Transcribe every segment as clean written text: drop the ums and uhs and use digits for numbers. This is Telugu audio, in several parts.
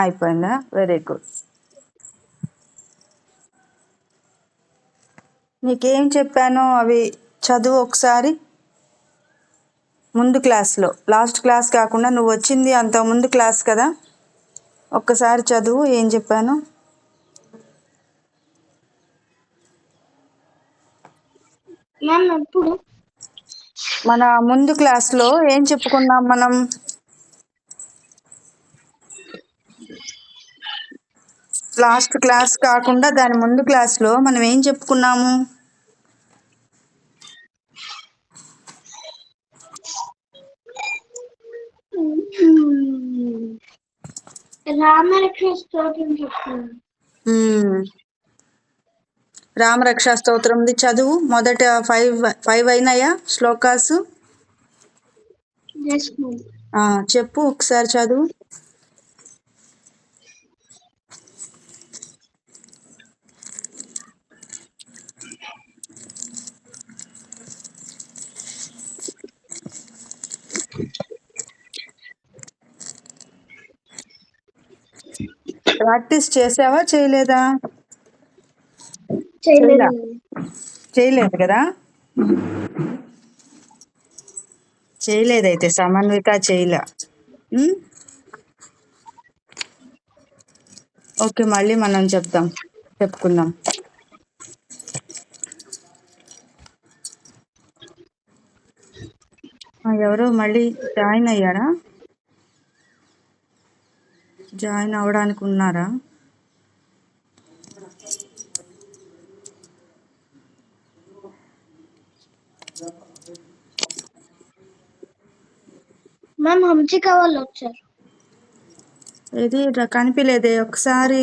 అయిపోయిందా? Very good. నీకేం చెప్పానో అవి చదువు ఒకసారి. ముందు క్లాస్లో, లాస్ట్ క్లాస్ కాకుండా నువ్వు వచ్చింది అంత ముందు క్లాస్ కదా, ఒక్కసారి చదువు ఏం చెప్పాను. మన ముందు క్లాస్లో ఏం చెప్పుకున్నాం మనం? లాస్ట్ క్లాస్ కాకుండా దాని ముందు క్లాస్లో మనం ఏం చెప్పుకున్నాము? రామరక్ష స్తోత్రం చదువు. మొదట 5 అయినాయా శ్లోకాసు? చెప్పు ఒకసారి చదువు. ప్రాక్టీస్ చేసావా చేయలేదా? చేయలేదు కదా. చేయలేదైతే సమన్విత చేయలే. ఓకే, మళ్ళీ మనం చెప్పుకుందాం. ఎవరో మళ్ళీ జాయిన్ అయ్యారా? జాయిన్ అవ్వడానికి ఉన్నారా? హంసిక వాళ్ళు వచ్చారు. ఇది కనిపించలేదే. ఒకసారి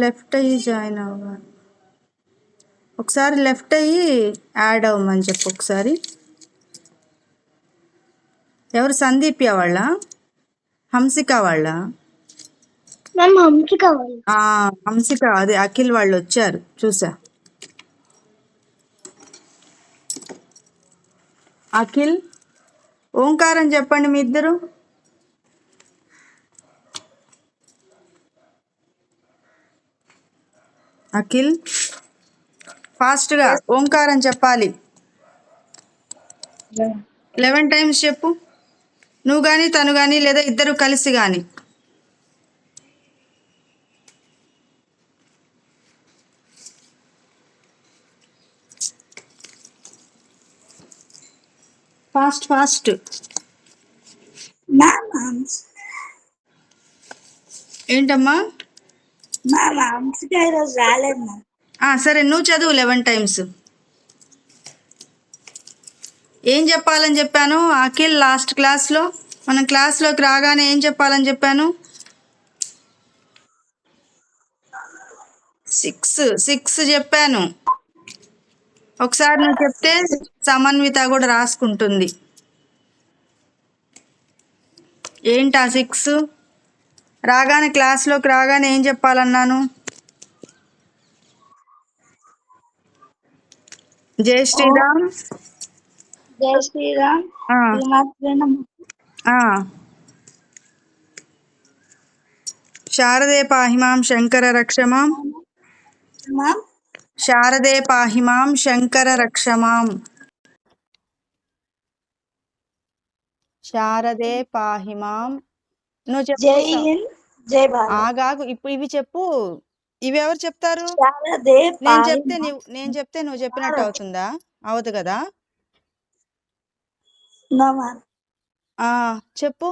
లెఫ్ట్ అయ్యి జాయిన్ అవ్వాలి. ఒకసారి లెఫ్ట్ అయ్యి యాడ్ అవ్వమని చెప్పు ఒకసారి. ఎవరు? సందీప్య వాళ్ళ? హంసిక వాళ్ళ? హంసిక, అదే అఖిల్ వాళ్ళు వచ్చారు చూసా. అఖిల్, ఓంకారం చెప్పండి మీ ఇద్దరు. అఖిల్ ఫాస్ట్గా ఓంకారం చెప్పాలి. 11 టైమ్స్ చెప్పు. నువ్వు కానీ తను కానీ, లేదా ఇద్దరు కలిసి కానీ. ఫాస్ట్. ఏంటమ్మా? సరే, నువ్వు చదువు 11 టైమ్స్. ఏం చెప్పాలని చెప్పాను అఖిల్? లాస్ట్ క్లాస్లో మనం క్లాస్లోకి రాగానే ఏం చెప్పాలని చెప్పాను? 6 చెప్పాను. ఒకసారి నువ్వు చెప్తే సమన్విత కూడా రాసుకుంటుంది. ఏంటా 6? రాగానే క్లాస్లోకి రాగానే ఏం చెప్పాలన్నాను? జై శ్రీరామ్. శారదే పాహిమాం శంకర రక్షమాం. శారదే పాహిమాం శంకర రక్షమాం. శారదే పాహి మాం. నువ్వు చెప్పు. జై హింద్ జై భారత్. ఆగాగు, ఇప్పుడు ఇవి చెప్పు. ఇవి ఎవరు చెప్తారు? శారదే నేను పాహి చెప్తే మాం. నేను చెప్తే నువ్వు చెప్పినట్టు అవుతుందా? అవదు కదా. చెప్పు.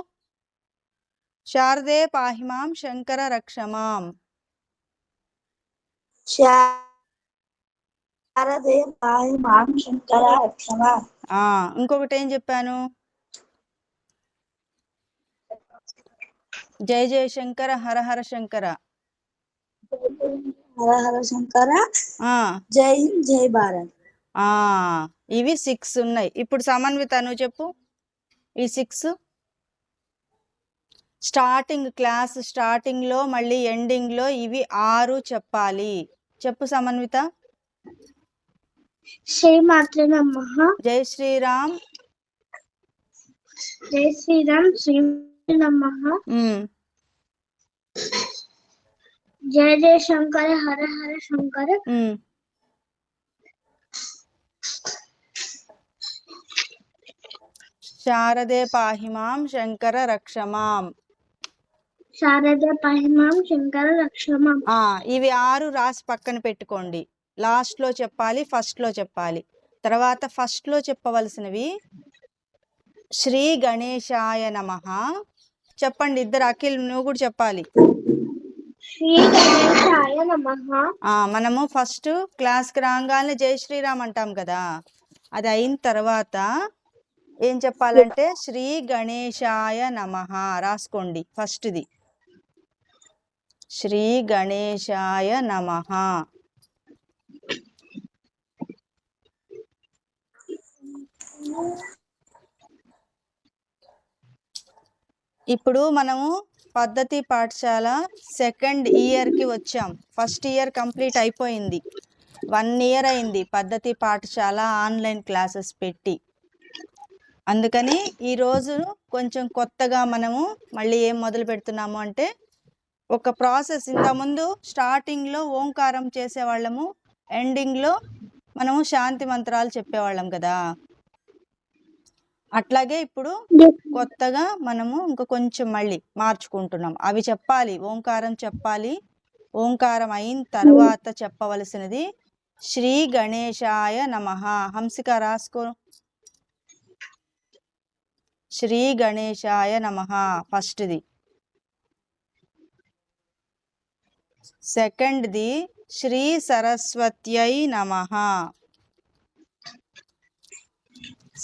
శారదే పాహి మాం శంకర రక్షమాం. శారదే పాహి మాం శంకర రక్షమాం. ఇంకొకటి ఏం చెప్పాను? జై జయ శంకర హర హర శంకర. హర హర శంకర. జై హింద్ జై భారత్. ఇవి 6 ఉన్నాయి. ఇప్పుడు సమన్విత నువ్వు చెప్పు. ఈ 6 స్టార్టింగ్ క్లాస్ స్టార్టింగ్ లో మళ్ళీ ఎండింగ్ లో ఇవి 6 చెప్పాలి. చెప్పు సమన్విత. శ్రీమాత్రే నమః. జై శ్రీరామ్. జై శ్రీరామ్. శ్రీ నమః. జయ జయ శంకర హర హర శంకర. శారదే పాహి మాం శంకర రక్షమాం. శారదే పాహి మాం శంకర రక్షమాం. ఇవి 6 రాసి పక్కన పెట్టుకోండి. లాస్ట్ లో చెప్పాలి, ఫస్ట్ లో చెప్పాలి. తర్వాత ఫస్ట్ లో చెప్పవలసినవి శ్రీ గణేశాయ నమః. చెప్పండి ఇద్దరు. అఖిల్ నువ్వు కూడా చెప్పాలి. శ్రీ గణేశాయ నమః. మనము ఫస్ట్ క్లాస్ కి రాగానే జై శ్రీరామ్ అంటాం కదా. అది అయిన తర్వాత ఏం చెప్పాలంటే శ్రీ గణేశాయ నమః రాసుకోండి. ఫస్ట్ది శ్రీ గణేశాయ నమః. ఇప్పుడు మనము పద్ధతి పాఠశాల సెకండ్ ఇయర్ కి వచ్చాం. ఫస్ట్ ఇయర్ కంప్లీట్ అయిపోయింది. 1 ఇయర్ అయింది పద్ధతి పాఠశాల ఆన్లైన్ క్లాసెస్ పెట్టి. అందుకని ఈరోజు కొంచెం కొత్తగా మనము మళ్ళీ ఏం మొదలు పెడుతున్నాము అంటే ఒక ప్రాసెస్. ఇంతకుముందు స్టార్టింగ్ లో ఓంకారం చేసేవాళ్ళము, ఎండింగ్ లో మనము శాంతి మంత్రాలు చెప్పేవాళ్ళం కదా. అట్లాగే ఇప్పుడు కొత్తగా మనము ఇంకా కొంచెం మళ్ళీ మార్చుకుంటున్నాం. అవి చెప్పాలి, ఓంకారం చెప్పాలి. ఓంకారం అయిన తర్వాత చెప్పవలసినది శ్రీ గణేశాయ నమః. హంసిక రాసుకో. శ్రీ గణేశాయ నమః ఫస్ట్ది. సెకండ్ది శ్రీ సరస్వత్యై నమః.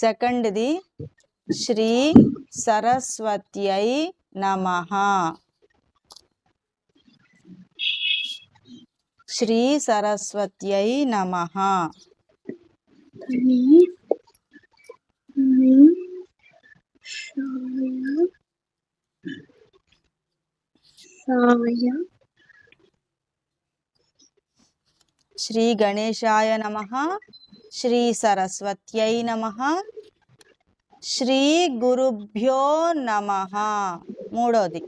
సెకండ్ది శ్రీ సరస్వత్యై నమః. శ్రీ సరస్వత్యై నమః. శ్రీ గణేశాయ నమః. శ్రీ సరస్వత్యై నమః. శ్రీ గురుభ్యో నమః. మూడోది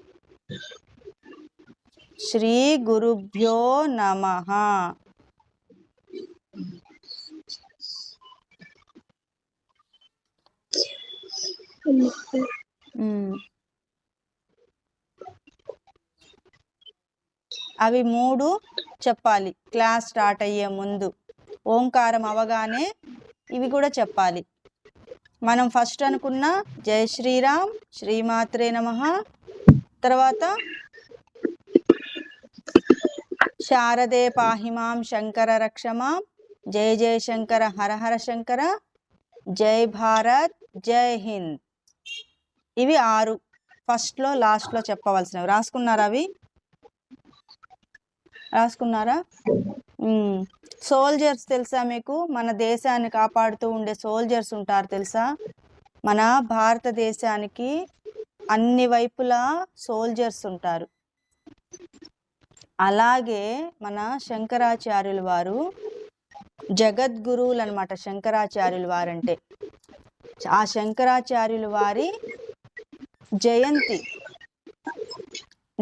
శ్రీ గురుభ్యో నమః. అవి 3 చెప్పాలి క్లాస్ స్టార్ట్ అయ్యే ముందు. ఓంకారం అవగానే ఇవి కూడా చెప్పాలి. మనం ఫస్ట్ అనుకున్న జై శ్రీరామ్, శ్రీమాత్రే నమః, తర్వాత శారదే పాహి మాం శంకర రక్షమాం, జై జయ శంకర హర హర శంకర, జై భారత్, జై హింద్. ఇవి 6 ఫస్ట్ లో లాస్ట్ లో చెప్పవలసినవి. రాసుకున్నారా? అవి రాసుకున్నారా? సోల్జర్స్ తెలుసా మీకు? మన దేశాన్ని కాపాడుతూ ఉండే సోల్జర్స్ ఉంటారు తెలుసా? మన భారతదేశానికి అన్ని వైపులా సోల్జర్స్ ఉంటారు. అలాగే మన శంకరాచార్యుల వారు జగద్గురువులు అనమాట. శంకరాచార్యుల వారంటే ఆ శంకరాచార్యుల వారి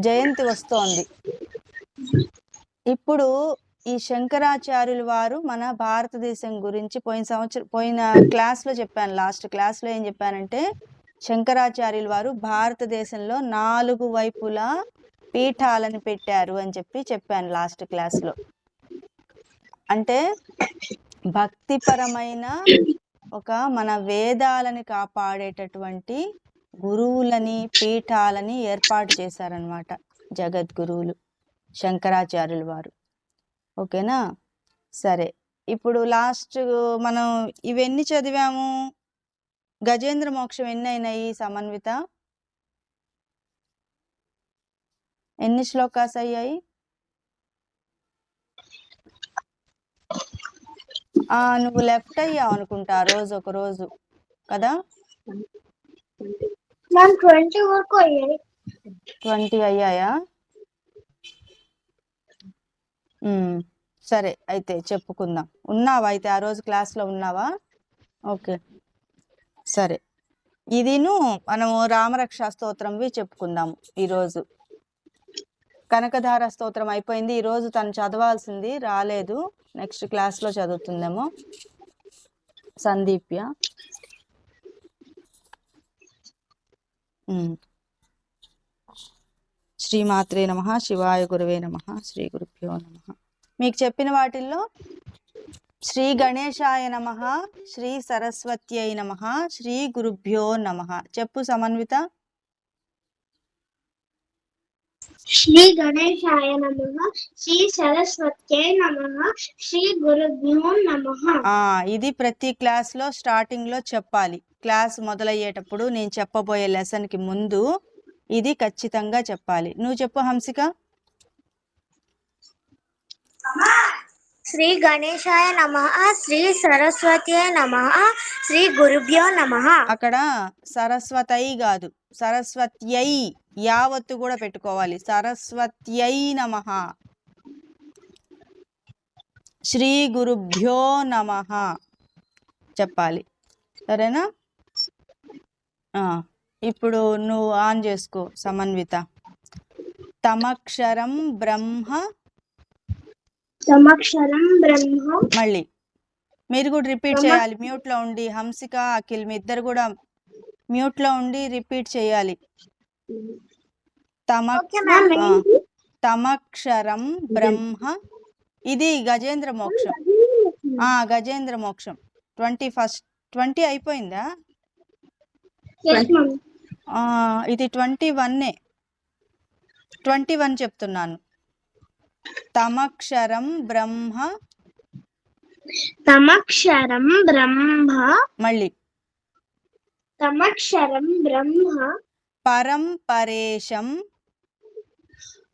జయంతి వస్తోంది. ఇప్పుడు ఈ శంకరాచార్యుల వారు మన భారతదేశం గురించి పోయిన క్లాస్లో చెప్పాను. లాస్ట్ క్లాస్లో ఏం చెప్పానంటే శంకరాచార్యుల వారు భారతదేశంలో 4 వైపులా పీఠాలను పెట్టారు అని చెప్పాను లాస్ట్ క్లాస్లో. అంటే భక్తిపరమైన ఒక మన వేదాలని కాపాడేటటువంటి గురువులని పీఠాలని ఏర్పాటు చేశారనమాట జగద్గురువులు శంకరాచార్యుల వారు. ఓకేనా? సరే, ఇప్పుడు లాస్ట్ మనం ఇవన్నీ చదివాము. గజేంద్ర మోక్షం ఎన్ని అయినాయి సమన్విత? ఎన్ని శ్లోకాస్ అయ్యాయి? నువ్వు లెఫ్ట్ అయ్యావు అనుకుంటా రోజు ఒక రోజు కదా. 20 వరకు అయ్యాయి. 20 అయ్యాయా? సరే, అయితే చెప్పుకుందాం. ఉన్నావా అయితే? ఆ రోజు క్లాస్లో ఉన్నావా? ఓకే, సరే. ఇదిను మనము రామరక్షా స్తోత్రంవి చెప్పుకుందాము ఈరోజు. కనకధార స్తోత్రం అయిపోయింది. ఈరోజు తను చదవాల్సింది రాలేదు, నెక్స్ట్ క్లాస్లో చదువుతుందేమో సందీప్య. శ్రీమాత్రే నమః, శివాయ గురువే నమః, శ్రీ గురుభ్యో నమః. మీకు చెప్పిన వాటిల్లో శ్రీ గణేశాయ నమః, శ్రీ సరస్వత్యై నమః, శ్రీ గురుభ్యో నమః చెప్పు సమన్విత. శ్రీ గణేశాయ నమః, శ్రీ సరస్వత్యై నమః, శ్రీ గురుభ్యో నమః. ఇది ప్రతి క్లాస్లో స్టార్టింగ్లో చెప్పాలి. క్లాస్ మొదలయ్యేటప్పుడు నేను చెప్పబోయే లెసన్కి ముందు ఇది ఖచ్చితంగా చెప్పాలి. నువ్వు చెప్పు హంసిక. శ్రీ గణేశాయ నమః, శ్రీ సరస్వత్యై నమః, శ్రీ గురుభ్యో నమః. అక్కడ సరస్వతై కాదు, సరస్వత్యై యావత్తు కూడా పెట్టుకోవాలి. సరస్వత్యై నమః, శ్రీ గురుభ్యో నమః చెప్పాలి. సరేనా? ఇప్పుడు నువ్వు ఆన్ చేసుకో సమన్విత. తమక్షరం బ్రహ్మ. తమక్షరం బ్రహ్మ. మళ్ళీ మీరు కూడా రిపీట్ చేయాలి మ్యూట్లో ఉండి. హంసిక, అఖిల్ మీ ఇద్దరు కూడా మ్యూట్లో ఉండి రిపీట్ చేయాలి. తమక్షరం బ్రహ్మ. ఇది గజేంద్ర మోక్షం. గజేంద్ర మోక్షం 20 అయిపోయిందా? ఇది 21 చెప్తున్నాను. తమక్షరం బ్రహ్మ. తమక్షరం బ్రహ్మ. మళ్ళీ తమక్షరం బ్రహ్మ. పరంపరేశం.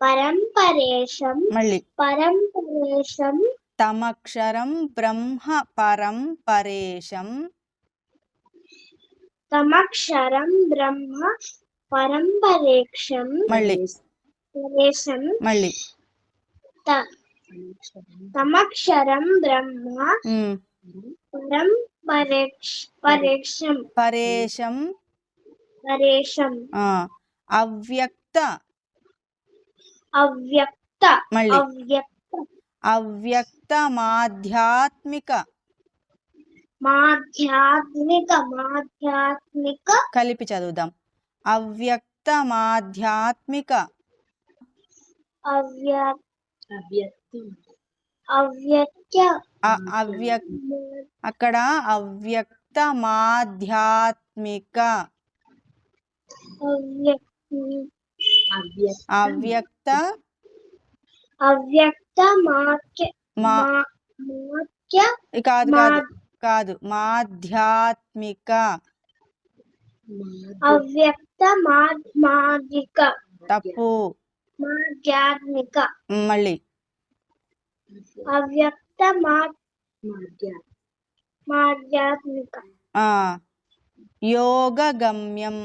పరంపరేశం. మళ్ళీ పరంపరేశం. తమక్షరం బ్రహ్మ పరంపరేశం. తమక్షరం బ్రహ్మ పరంపరేశం. మళ్ళీ మళ్ళీ తమక్షరం బ్రహ్మ పరంపరేశం. పరేశం. పరేశం. అవ్యక్త. అవ్యక్త. మళ్ళీ అవ్యక్త. అవ్యక్త మాధ్యాత్మిక. మాధ్యాత్మిక. మాధ్యాత్మిక. కలిపి చదువుదాం. అవ్యక్త మాధ్యాత్మిక. అక్కడ అవ్యక్త మాధ్యాత్మిక. అవ్యక్త. అవ్యక్త కాదు కాదు కాదు మాధ్యాత్మిక. అవ్యక్త మాధ్యమిక. తప్పు. మాధ్యాత్మిక. మళ్ళీ అవ్యక్త మాధ్యాత్మిక. యోగగమ్యం.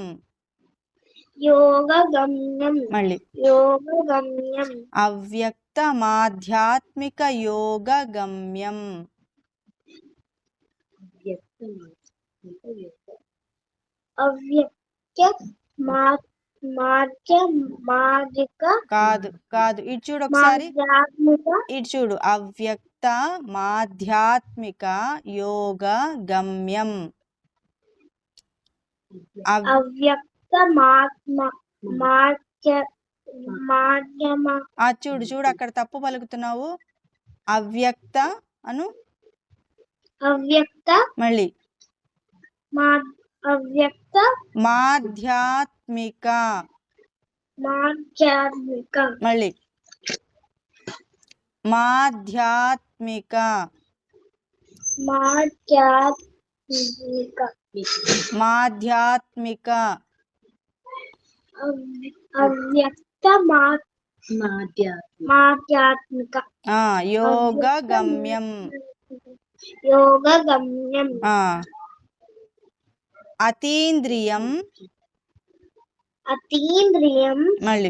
యోగగమ్యం. మళ్ళీ యోగగమ్యం. అవ్యక్త మాధ్యాత్మిక యోగగమ్యం. అవ్యక్త మాధ్యమిక. కాదు కాదు, ఇటు చూడు ఒకసారి, ఇటు చూడు. అవ్యక్త మాధ్యాత్మిక యోగ గమ్యం. అవ్యక్త మాధ్యమ చూడు చూడు అక్కడ తప్పు పలుకుతున్నావు. అవ్యక్త అను, అవ్యక్త మళ్ళీ అవ్యక్త మాధ్యాత్మిక, మళ్ళీ మాధ్యాత్మిక, మాధ్యాత్మిక, అవ్యక్త మాధ్యాత్మిక, యోగ గమ్యం, అతీంద్రియం, మళ్ళీ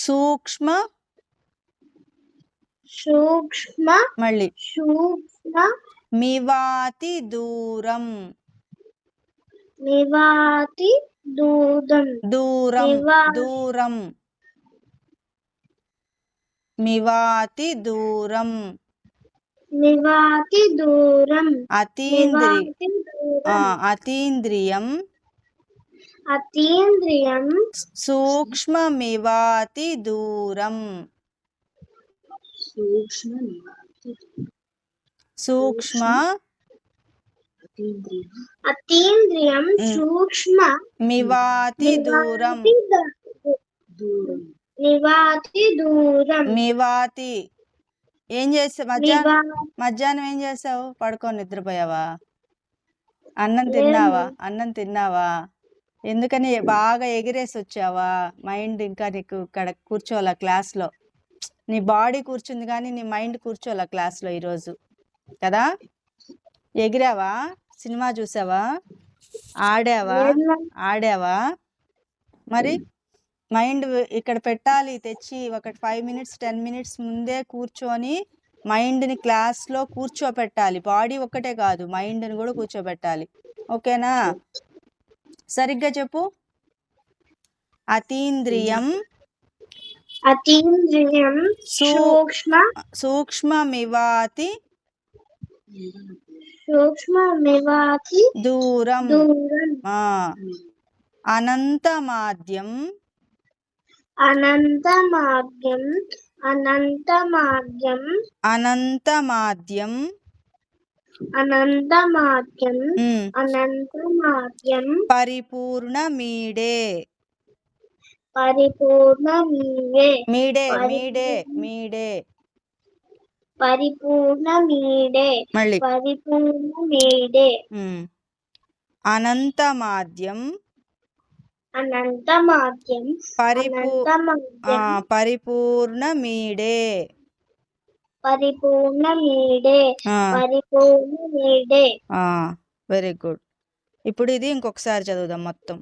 సూక్ష్మ, మళ్ళీ మివాతి దూరం, దూరం, దూరం, మివాతి దూరం, అతీంద్రియం, సూక్ష్మమివాతి దూరం, సూక్ష్మ అతీంద్రియం సూక్ష్మ మివాతి దూరం, మివాతి. ఏం చేసావు మధ్యాహ్నం ఏం చేసావు? పడుకొని నిద్రపోయావా? అన్నం తిన్నావా? ఎందుకని బాగా ఎగిరేసి వచ్చావా? మైండ్ ఇంకా నీకు ఇక్కడ కూర్చోవాలా క్లాస్లో? నీ బాడీ కూర్చుంది కానీ నీ మైండ్ కూర్చోవాలా క్లాస్లో ఈరోజు కదా? ఎగిరావా? సినిమా చూసావా? ఆడావా? మరి మైండ్ ఇక్కడ పెట్టాలి తెచ్చి, ఒక 5 minutes 10 minutes ముందే కూర్చొని మైండ్ని క్లాస్లో కూర్చోపెట్టాలి. బాడీ ఒక్కటే కాదు, మైండ్ని కూడా కూర్చోబెట్టాలి. ఓకేనా? సరిగ్గా చెప్పు. అతీంద్రియం సూక్ష్మమివాతి దూరం, అనంతమాద్యం పరిపూర్ణమీడే, మళ్ళీ అనంతమాద్యం పరిపూర్ణమీడే, వెరీ గుడ్. ఇప్పుడు ఇది ఇంకొకసారి చదువుదాం మొత్తం.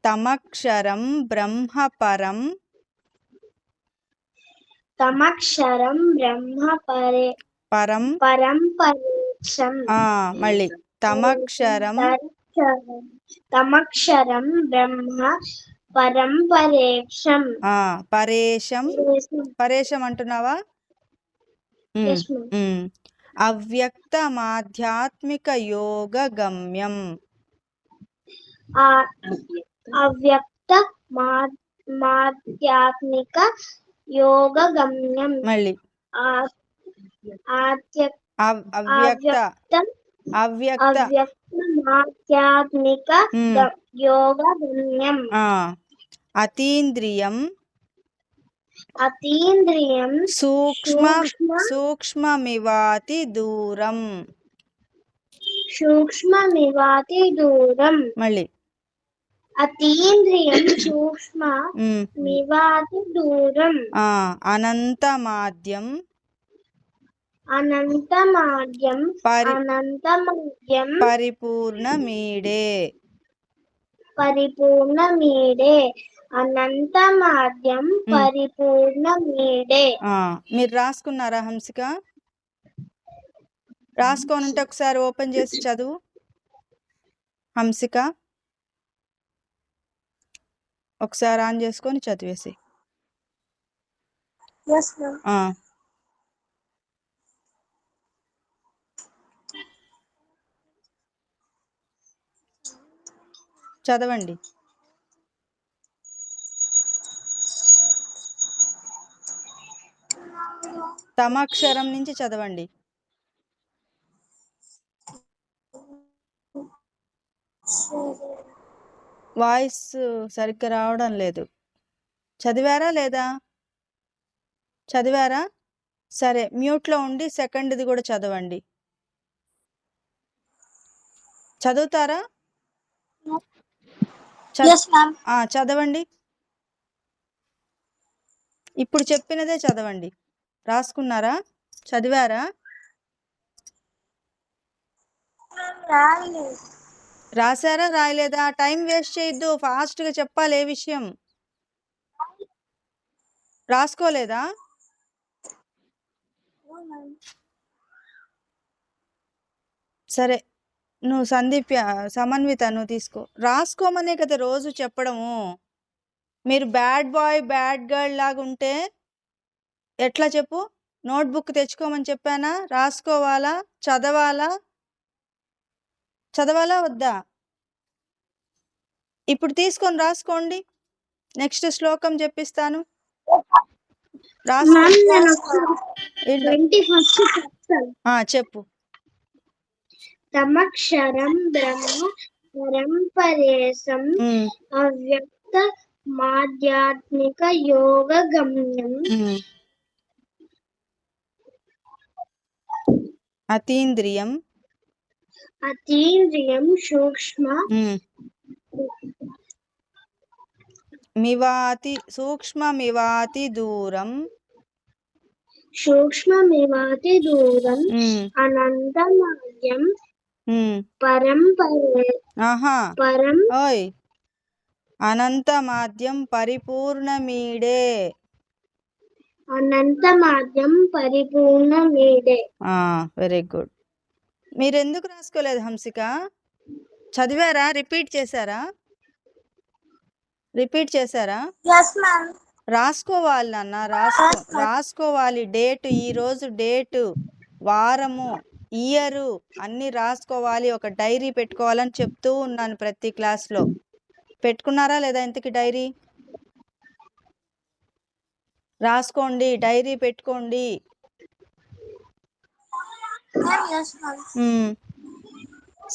తమక్షరం బ్రహ్మపరం, పరం మళ్ళీ తమక్షరం బ్రహ్మ పరం పరేశం అంటున్నావా? అవ్యక్త మాధ్యాత్మిక యోగ గమ్యం, అవ్యక్త మాధ్యాత్మిక యోగ గమ్యం, మళ్ళీ అవ్యక్త మాధ్యాత్మిక యోగ గమ్యం, అతీంద్రియం సూక్ష్మమివాతి దూరం, మళ్ళీ అతీంద్రియం సూక్ష్మ మివాతి దూరం, అనంతమాద్యం పరిపూర్ణమీడే, అనంతమాద్యం పరిపూర్ణమీడే. మీరు రాసుకున్నారా హంసిక? రాసుకొని ఉంటే ఒకసారి ఓపెన్ చేసి చదువు హంసిక. ఒకసారి ఆన్ చేసుకొని చదివేసి. చదవండి. తమక్షరం నుంచి చదవండి. వాయిస్ సరిగ్గా రావడం లేదు. చదివారా లేదా? చదివారా? సరే, మ్యూట్లో ఉండి సెకండ్ది కూడా చదవండి. చదువుతారా? చదవండి. ఇప్పుడు చెప్పినదే చదవండి. రాసుకున్నారా? చదివారా? రాశారా రాయలేదా? టైం వేస్ట్ చేయొద్దు, ఫాస్ట్గా చెప్పాలి. ఏ విషయం రాసుకోలేదా? సరే, నువ్వు సమన్విత నువ్వు తీసుకో. రాసుకోమనే కదా రోజు చెప్పడము. మీరు బ్యాడ్ బాయ్ బ్యాడ్ గర్ల్ లాగా ఉంటే ఎట్లా చెప్పు? నోట్బుక్ తెచ్చుకోమని చెప్పానా? రాసుకోవాలా? చదవాలా వద్దా? ఇప్పుడు తీసుకొని రాసుకోండి. నెక్స్ట్ శ్లోకం చెప్పిస్తాను. చెప్పు. తమక్షరం బ్రహ్మ పరంపరేశం అవ్యక్త మాధ్యాత్మిక యోగ గమ్యం అతీంద్రియం సూక్ష్మ సూక్ష్మమివాతి దూరం అనంతమాద్యం అనంతమాద్యం పరిపూర్ణమీడే. Very good. మీరు ఎందుకు రాసుకోలేదు హంసిక? చదివారా? రిపీట్ చేశారా? రాసుకోవాలి నాన్న, రాసుకోవాలి. డేటు, ఈరోజు డేటు, వారము, ఇయరు అన్నీ రాసుకోవాలి. ఒక డైరీ పెట్టుకోవాలని చెప్తూ ఉన్నాను ప్రతి క్లాస్లో. పెట్టుకున్నారా లేదా ఇంతకి డైరీ? రాసుకోండి, డైరీ పెట్టుకోండి.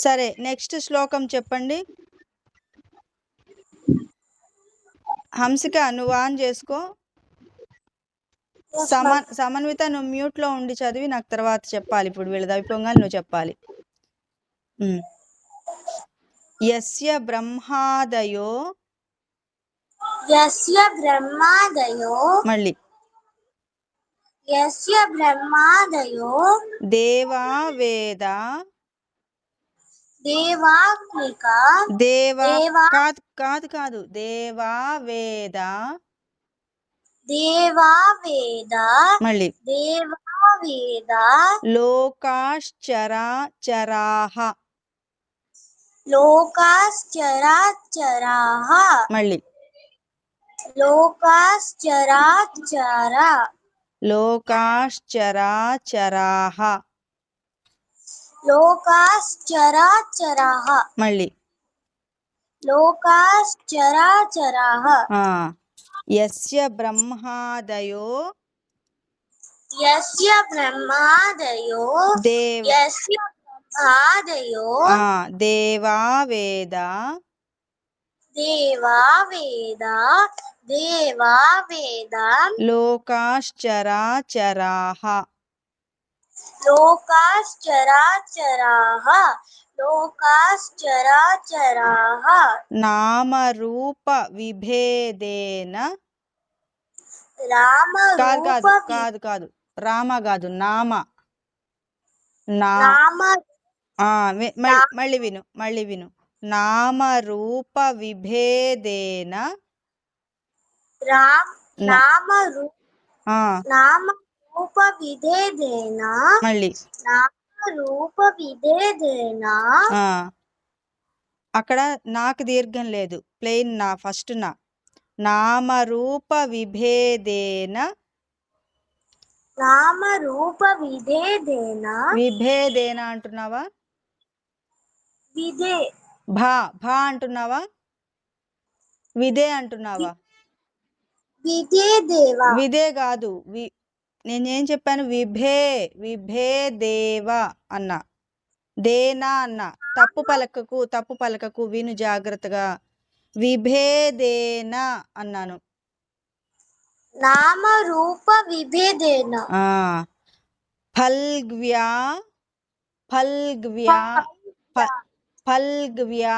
సరే, నెక్స్ట్ శ్లోకం చెప్పండి. హంసిక నువ్వు ఆన్ చేసుకో. సమన్విత నువ్వు మ్యూట్లో ఉండి చదివి నాకు తర్వాత చెప్పాలి. ఇప్పుడు వీళ్ళది అయిపోగానే నువ్వు చెప్పాలి. యస్య బ్రహ్మాదయో మళ్ళీ దేవా వేద కాదు దేవా వేద మళ్ళీ లోకాశ్చరాచరాః మళ్ళీ లోకాశ్చరాచరాః మళ్ళీ యస్య బ్రహ్మాదయో దేవా వేద లోకాశ్చరాచరాః నామరూప విభేదేన కాదు రామ కాదు నామ మళ్ళీ విను. నామరూప విభేదేన మళ్ళీ అక్కడ నాకు దీర్ఘం లేదు, ప్లెయిన్ నా. ఫస్ట్ నామరూప విభేదేన విభేదేన అంటున్నావా? భా అంటున్నావా? విదే అంటున్నావా? విదే దేవ. విదే కాదు, నేనేం చెప్పాను? విభే దేవ అన్నా, దేనా అన్నా. తప్పు పలకకు, విను జాగ్రత్తగా. విభేదేన అన్నాను. నామ రూప విభేదేన. ఫల్గ్వ్యా ఫల్గ్వ్యా ఫల్గ్వ్యా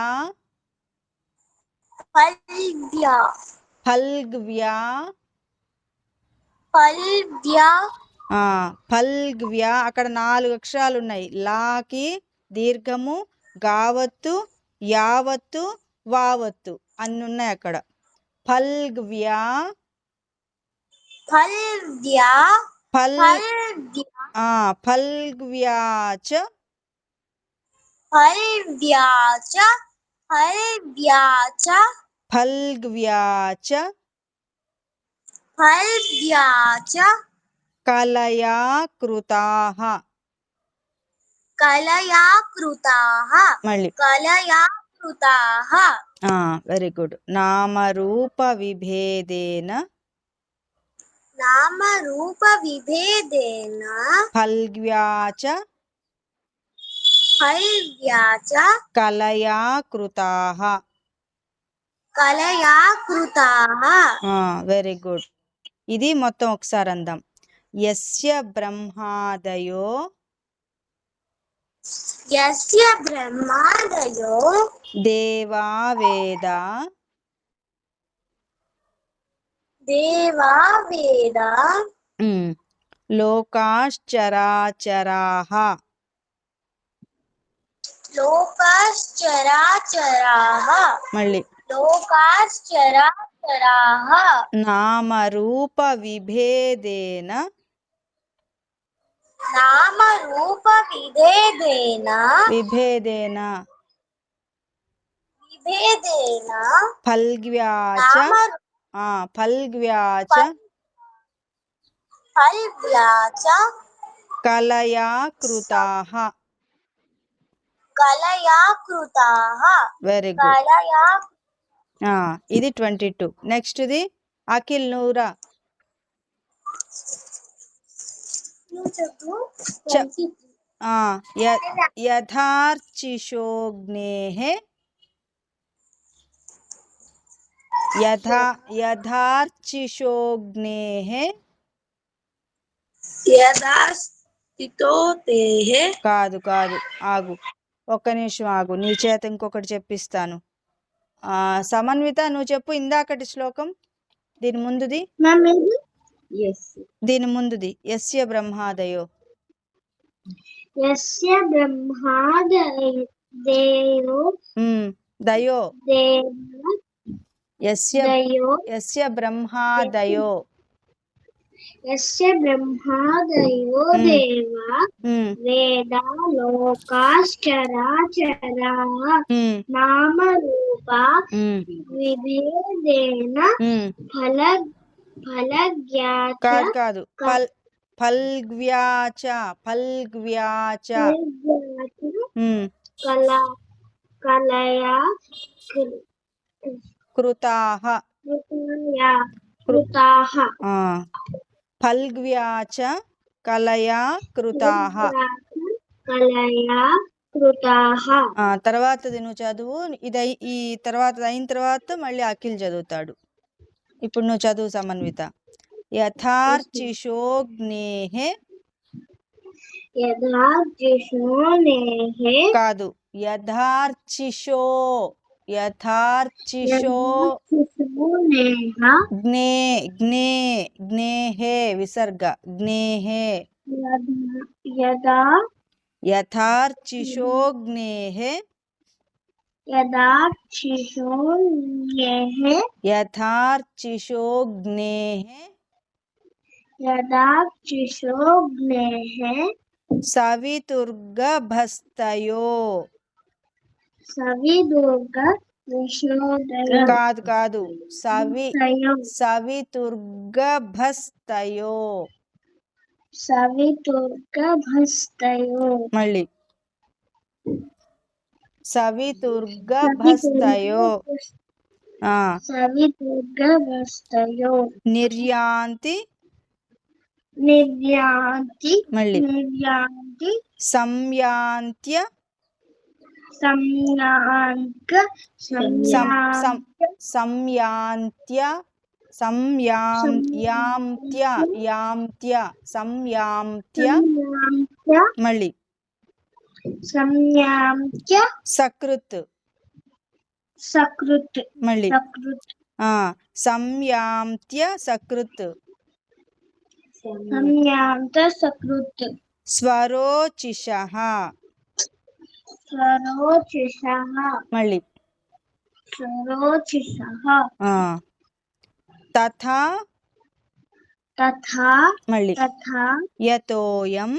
ఫల్వ్య ఫల్గ్వ్యా ఫల్వ్య ఫల్గ్వ్యా. అక్కడ 4 అక్షరాలు ఉన్నాయి. లాకి దీర్ఘము, గావత్తు, యావత్తు, వావత్తు అన్ని ఉన్నాయి అక్కడ. ఫల్గ్వ్యా ఫల్వ్య ఫల్గ్వ్యాచ ఫల్వ్యాచ ఫల్వ్యాచ ఫల్గ్వ్యాచ ఫల్వ్యాచ కలయా కృతాః. కలయా కృతాః. మళ్ళీ కలయా కృతాః. Very good. నామరూప విభేదేన నామరూప విభేదేన ఫల్గ్వ్యాచ ఫల్వ్యాచ కలయా కృతాః. కలయా కృతాః. Very good. ఇది మొత్తం ఒకసారి అందాం. యస్య బ్రహ్మాదయో యస్య బ్రహ్మాదయో దేవా వేద దేవా వేద లోకాశ్చరాచరాః లోకాశ్చరాచరాః. మళ్ళీ లోకాశ్చరాచరాః. నామరూప విభేదేన నామరూప విభేదేన విభేదేన విభేదేన ఫల్గ్వ్యాచ ఫల్గ్వ్యాచ ఫల్వ్యాచ కలయా కృతాః. కలయా కృతాః. Very good. కలయా. ఇది 22. నెక్స్ట్ది అఖిల్ నూరా యథార్చిషోగ్నేః యథార్చిషోగ్నేః కాదు ఆగు, ఒక్క నిమిషం ఆగు, నీ చేత ఇంకొకటి చెప్పిస్తాను. సమన్విత, నువ్వు చెప్పు ఇందాకటి శ్లోకం. దీని ముందుది యస్య బ్రహ్మాదయో. యస్య బ్రహ్మాదయో దయో దేవ యస్య బ్రహ్మాదయో యస్య బ్రహ్మాదయో దేవ వేద లోకాశ్చరాచరాః నామరూప విభేదేన ఫల్వ్యాచ కాదు ఫల్గ్వ్యాచ కలయా కృతాః. ఫల్గ్వ్యాచ కలయా కృతాః. తర్వాతది నువ్వు చదువు. ఈ తర్వాత అయిన తర్వాత మళ్ళీ అఖిల్ చదువుతాడు. ఇప్పుడు నువ్వు చదువు సమన్విత. యథార్చిషోగ్నేః కాదు, యథార్చిషో జ్ఞేః విసర్గ జ్ఞేః. యథార్చిషోగ్నేః సవితుర్గభస్తయో కాదు సవితుర్గభస్తయో మళ్ళీ సవితుర్గభస్తయో సవితుర్గవస్తయో నిర్యాంతి నిర్యాంతి మళ్ళీ నిర్యాంతి సంయాంత్య సంయాంక సంయాంత్య సంయాంత్య యాంత్య సంయాంత్య మళ్ళీ సంయాంత్య సకృత్ సకృత్ మళ్ళీ సకృత్ సంయాంత్య సకృత్ సంయాంత సకృత్ స్వరోచిషః స్వరోచిషః మళ్ళీ స్వరోచిషః తథా తథా మళ్ళీ తథా యతోయం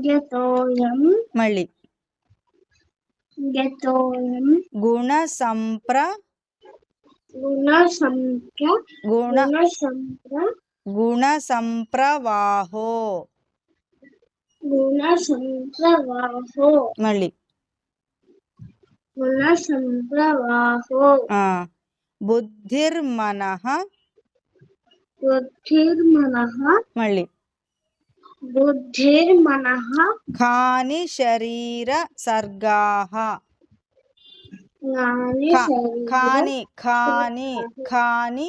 యతోయం మళ్ళీ యతోయం గుణసంప్ర గుణసంప్ర గుణసంప్రవాహో గుణసంప్రవాహో మళ్ళీ గుణసంప్రవాహో బుద్ధిర్మనః బుద్ధిర్మనః మళ్ళీ బుద్ధిర్మనః ఖాని శరీర సర్గాః ఖాని ఖాని ఖాని ఖాని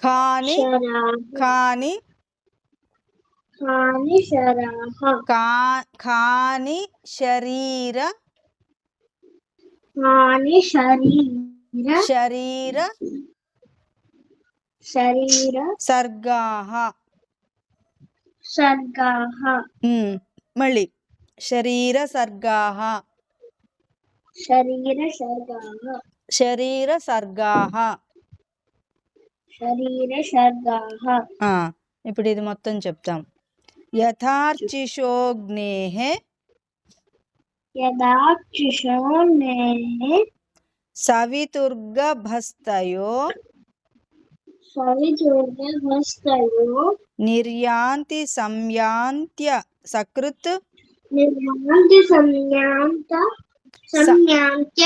ఖాని ఖాని ఖాని శరాః ఖాని శరీర ఖాని శరీర శరీర శరీర సర్గాః సర్గాః మళ్ళీ శరీర సర్గాః శరీర సర్గాః శరీర సర్గాః శరీర సర్గాః ఇప్పుడు ఇది మొత్తం చెప్తాం. యథార్చిషోగ్నేః యథార్చిషోగ్నేః సవితుర్గభస్తయో సవితుర్గభస్తయో నిర్యాంతి సంయాంత్య సకృత్ నిర్యాంతి సంయాంత్య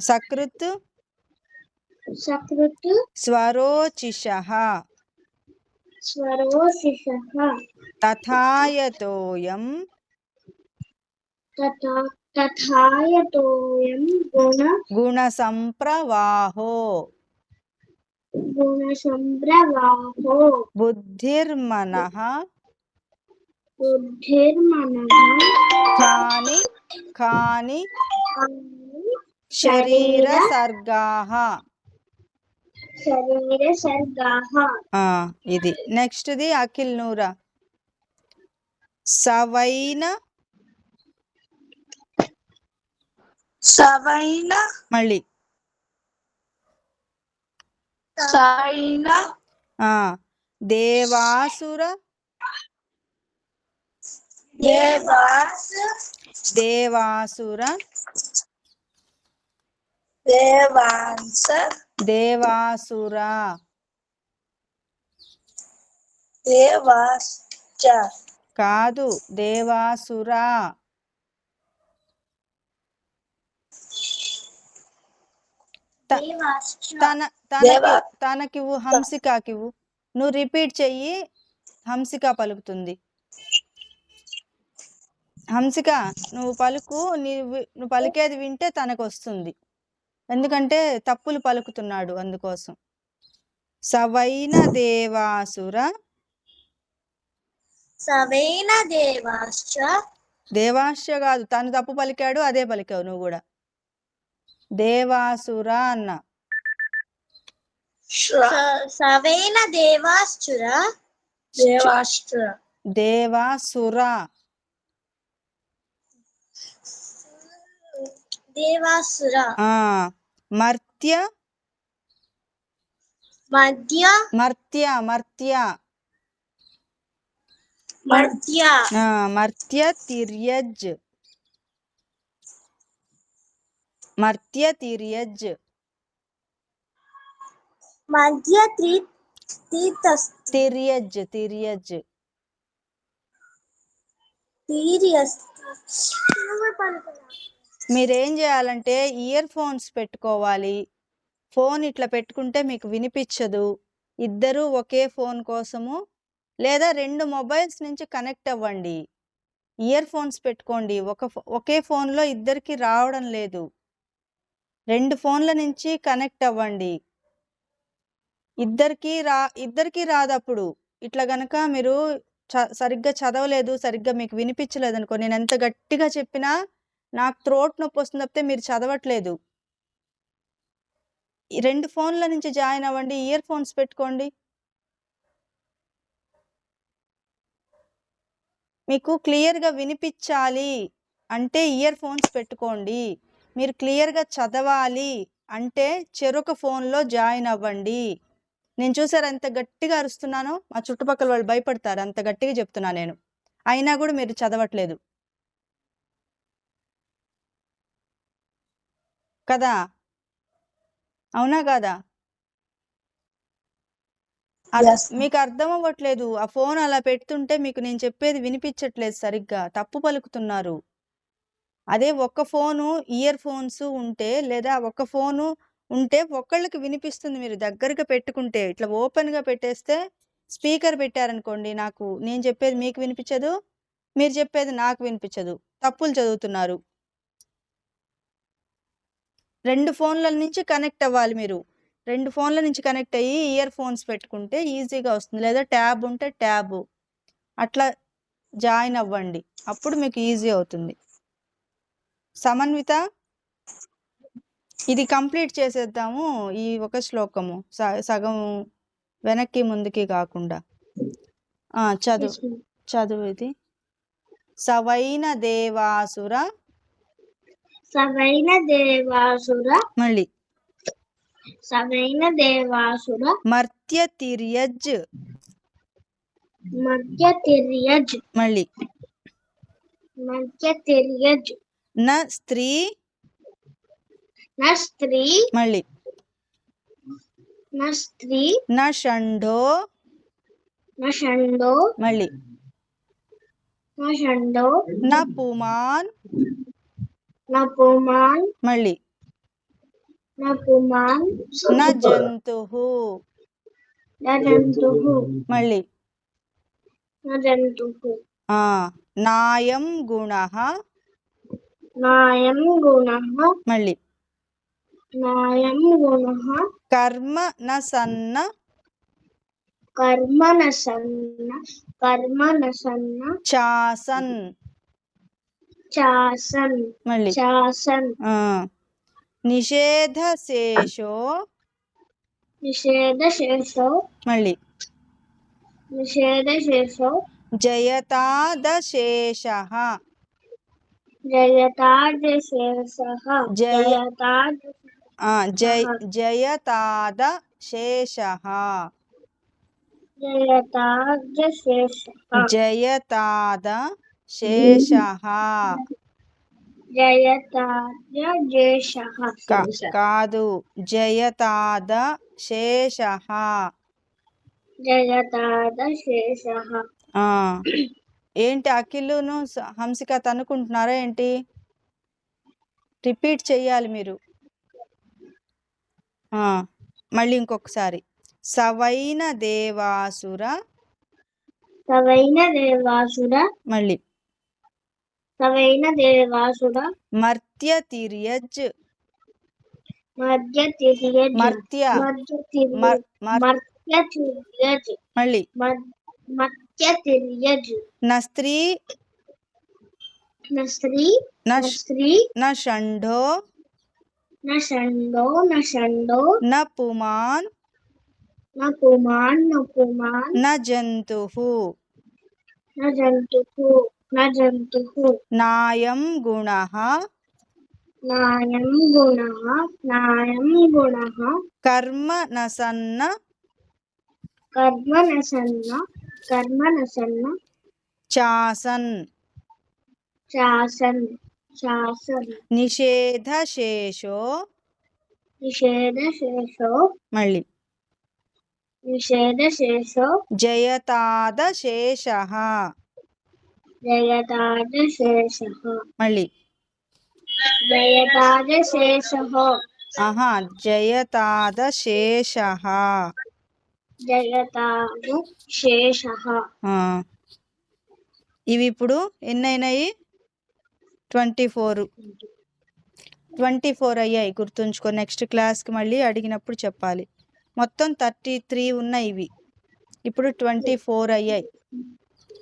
సకృత్ సకృత్ స్వరోచిషః స్వరోచిషః తథాయతోయం తథాయతోయం గుణసంప్రవాహో గుణసంప్రవాహో బుద్ధిర్మనః ఖాని ఖాని శరీర సర్గాః శరీర సర్గాః ఇది నెక్స్ట్ ది అఖిల్ నూరా సవైన మళ్ళీ దేవాసుర దేవాసుర దేవాసుర కాదు దేవాసుర తనకివ్వు హంసికాకివ్వు నువ్వు రిపీట్ చెయ్యి హంసిక పలుకుతుంది. హంసిక నువ్వు పలుకు నువ్వు పలికేది వింటే తనకు వస్తుంది ఎందుకంటే తప్పులు పలుకుతున్నాడు అందుకోసం. సవైన దేవాసుర సవైన దేవాశ్చ దేవాశ్చ కాదు తను తప్పు పలికాడు అదే పలికావు నువ్వు కూడా. దేవాసుర అన్న సవైన దేవాశ్చుర దేవాసుర దేవాసుర మర్త్య మధ్య మర్త్య మర్త్య మర్త్య మర్త్య తిర్యజ్ మర్త్య తిర్యజ్ మధ్య తిర్యజ్ తిర్యజ్ తిర్యజ్ మీరేం చేయాలంటే ఇయర్ ఫోన్స్ పెట్టుకోవాలి. ఫోన్ ఇట్లా పెట్టుకుంటే మీకు వినిపించదు. ఇద్దరూ ఒకే ఫోన్ కోసము లేదా 2 మొబైల్స్ నుంచి కనెక్ట్ అవ్వండి. ఇయర్ ఫోన్స్ పెట్టుకోండి. ఒకే ఫోన్‌లో ఇద్దరికీ రావడం లేదు. 2 ఫోన్ల నుంచి కనెక్ట్ అవ్వండి. ఇద్దరికీ రాదప్పుడు. ఇట్లా గనక మీరు సరిగ్గా చదవలేదు, సరిగ్గా మీకు వినిపించలేదనుకో, నేనెంత గట్టిగా చెప్పినా నాకు త్రోట్ నొప్పొస్తుంది తప్పితే మీరు చదవట్లేదు. ఈ 2 ఫోన్ల నుంచి జాయిన్ అవ్వండి. ఇయర్ ఫోన్స్ పెట్టుకోండి. మీకు క్లియర్‌గా వినిపించాలి అంటే ఇయర్ ఫోన్స్ పెట్టుకోండి. మీరు క్లియర్‌గా చదవాలి అంటే చెరొక ఫోన్‌లో జాయిన్ అవ్వండి. నేను చూసారా ఎంత గట్టిగా అరుస్తున్నానో? మా చుట్టుపక్కల వాళ్ళు భయపడతారు. అంత గట్టిగా చెప్తున్నా నేను. అయినా కూడా మీరు చదవట్లేదు. కదా! అవునా కాదా? మీకు అర్థం అవ్వట్లేదు. ఆ ఫోన్ అలా పెడుతుంటే మీకు నేను చెప్పేది వినిపించట్లేదు సరిగ్గా. తప్పు పలుకుతున్నారు. అదే ఒక్క ఫోను ఇయర్ ఫోన్స్ ఉంటే లేదా ఒక్క ఫోను ఉంటే ఒకళ్ళకి వినిపిస్తుంది. మీరు దగ్గరగా పెట్టుకుంటే ఇట్లా ఓపెన్‌గా పెట్టేస్తే స్పీకర్ పెట్టారనుకోండి, నేను చెప్పేది మీకు వినిపించదు. మీరు చెప్పేది నాకు వినిపించదు. తప్పులు చదువుతున్నారు. 2 ఫోన్ల నుంచి కనెక్ట్ అవ్వాలి మీరు. 2 ఫోన్ల నుంచి కనెక్ట్ అయ్యి ఇయర్ ఫోన్స్ పెట్టుకుంటే ఈజీగా వస్తుంది. లేదా ట్యాబ్ ఉంటే ట్యాబు. అట్లా జాయిన్ అవ్వండి. అప్పుడు మీకు ఈజీ అవుతుంది. సమన్విత, ఇది కంప్లీట్ చేసేద్దాము. ఈ ఒక శ్లోకము సగం వెనక్కి ముందుకి కాకుండా. చదువు ఇది. సవైన దేవాసుర మళ్ళీ మర్త్యతిర్యజ్ మళ్ళీ న స్త్రీ మళ్ళీ న షంఢో మళ్ళీ న పుమాన్ మళ్ళీ న జంతుః మళ్ళీ నాయం గుణః మళ్ళీ కర్మ న సన్న చాసన్ మళ్ళీ నిషేధశేషో మళ్ళీ జయతాదశేషః జయతాదశేషః కాదు, జయతాదశేషః. ఏంటి అఖిలును హంసిక తనుకుంటున్నారా ఏంటి? రిపీట్ చెయ్యాలి మీరు. మళ్ళీ ఇంకొకసారి. సవైన దేవాసుర మళ్ళీ మర్త్యతిర్యజ్ మళ్ళీ న స్త్రీ న షంఢో న పుమాన్ న జంతుః నాయం గుణః కర్మ న సన్న చాసన్ నిషేధశేషో మళ్ళీ జయతాదశేషః మళ్ళీ జయతాదశేషః ఆహా, జయతాదశేషః. జయతాదశేషః ఆ, ఇవి ఇప్పుడు ఎన్ని అయినాయి? 24. 24 అయ్యాయి, గుర్తుంచుకో. నెక్స్ట్ క్లాస్కి మళ్ళీ అడిగినప్పుడు చెప్పాలి. మొత్తం 33 ఉన్నాయి ఇవి. ఇప్పుడు 24 అయ్యాయి.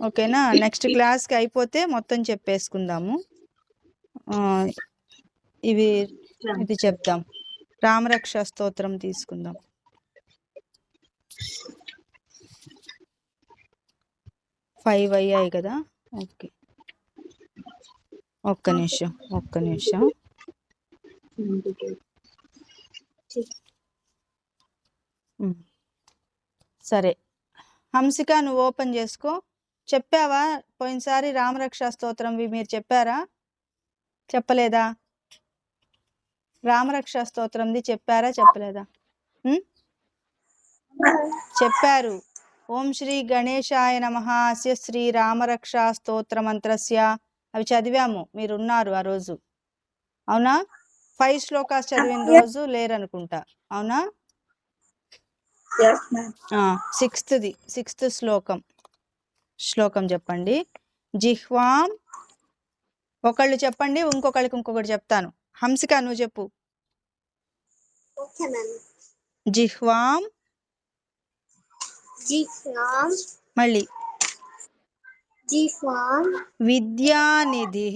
ఓకేనా? నెక్స్ట్ క్లాస్కి అయిపోతే మొత్తం చెప్పేసుకుందాము. ఇది చెప్దాం. రామరక్ష స్తోత్రం తీసుకుందాం. 5 అయ్యాయి కదా? ఓకే, ఒక్క నిమిషం. సరే, హంసిక నువ్వు ఓపెన్ చేసుకో. చెప్పావా పోయినసారి రామరక్ష స్తోత్రం మీరు చెప్పారా? చెప్పలేదా? రామరక్ష స్తోత్రంది చెప్పారా చెప్పలేదా? చెప్పారు. ఓం శ్రీ గణేశాయ నమః అస్య శ్రీ రామరక్ష స్తోత్ర మంత్రస్య. అవి చదివాము, మీరున్నారు ఆ రోజు. అవునా? 5 శ్లోకాస్ చదివిన రోజు లేరనుకుంటా. అవునా? 6th శ్లోకం చెప్పండి. జిహ్వాం. ఒకళ్ళు చెప్పండి, ఇంకొకటి చెప్తాను. హంసిక నువ్వు చెప్పు. జిహ్వాం. మళ్ళీ విద్యానిధి.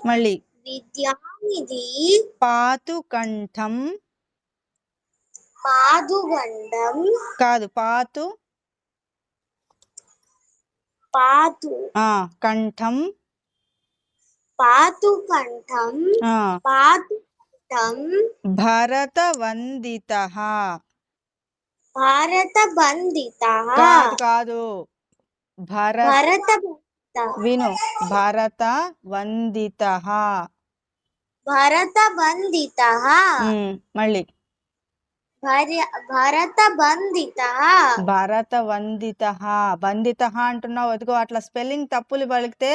మళ్ళీ పాతు కంఠం. కాదు, పాతు కంఠం. భరతవందితః. కాదు, విను. భరతవందితః. మళ్ళీ భరతవందితః. బందితః అంటున్నావు, అదిగో అట్లా స్పెల్లింగ్ తప్పులు పలికితే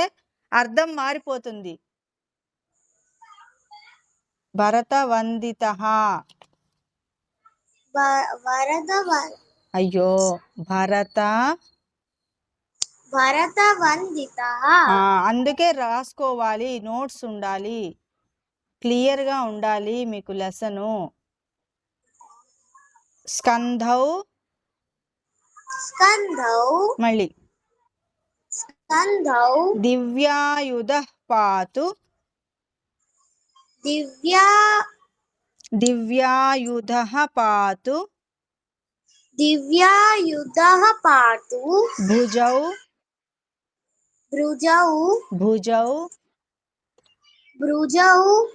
అర్థం మారిపోతుంది. భరతవందితః. అయ్యో, అందుకే రాసుకోవాలి, నోట్స్ ఉండాలి, క్లియర్గా ఉండాలి మీకు లెసను. స్కంధౌ. మళ్ళీ దివ్యాయుధః పాతు. దివ్యాయుధః పాతు. భుజౌ.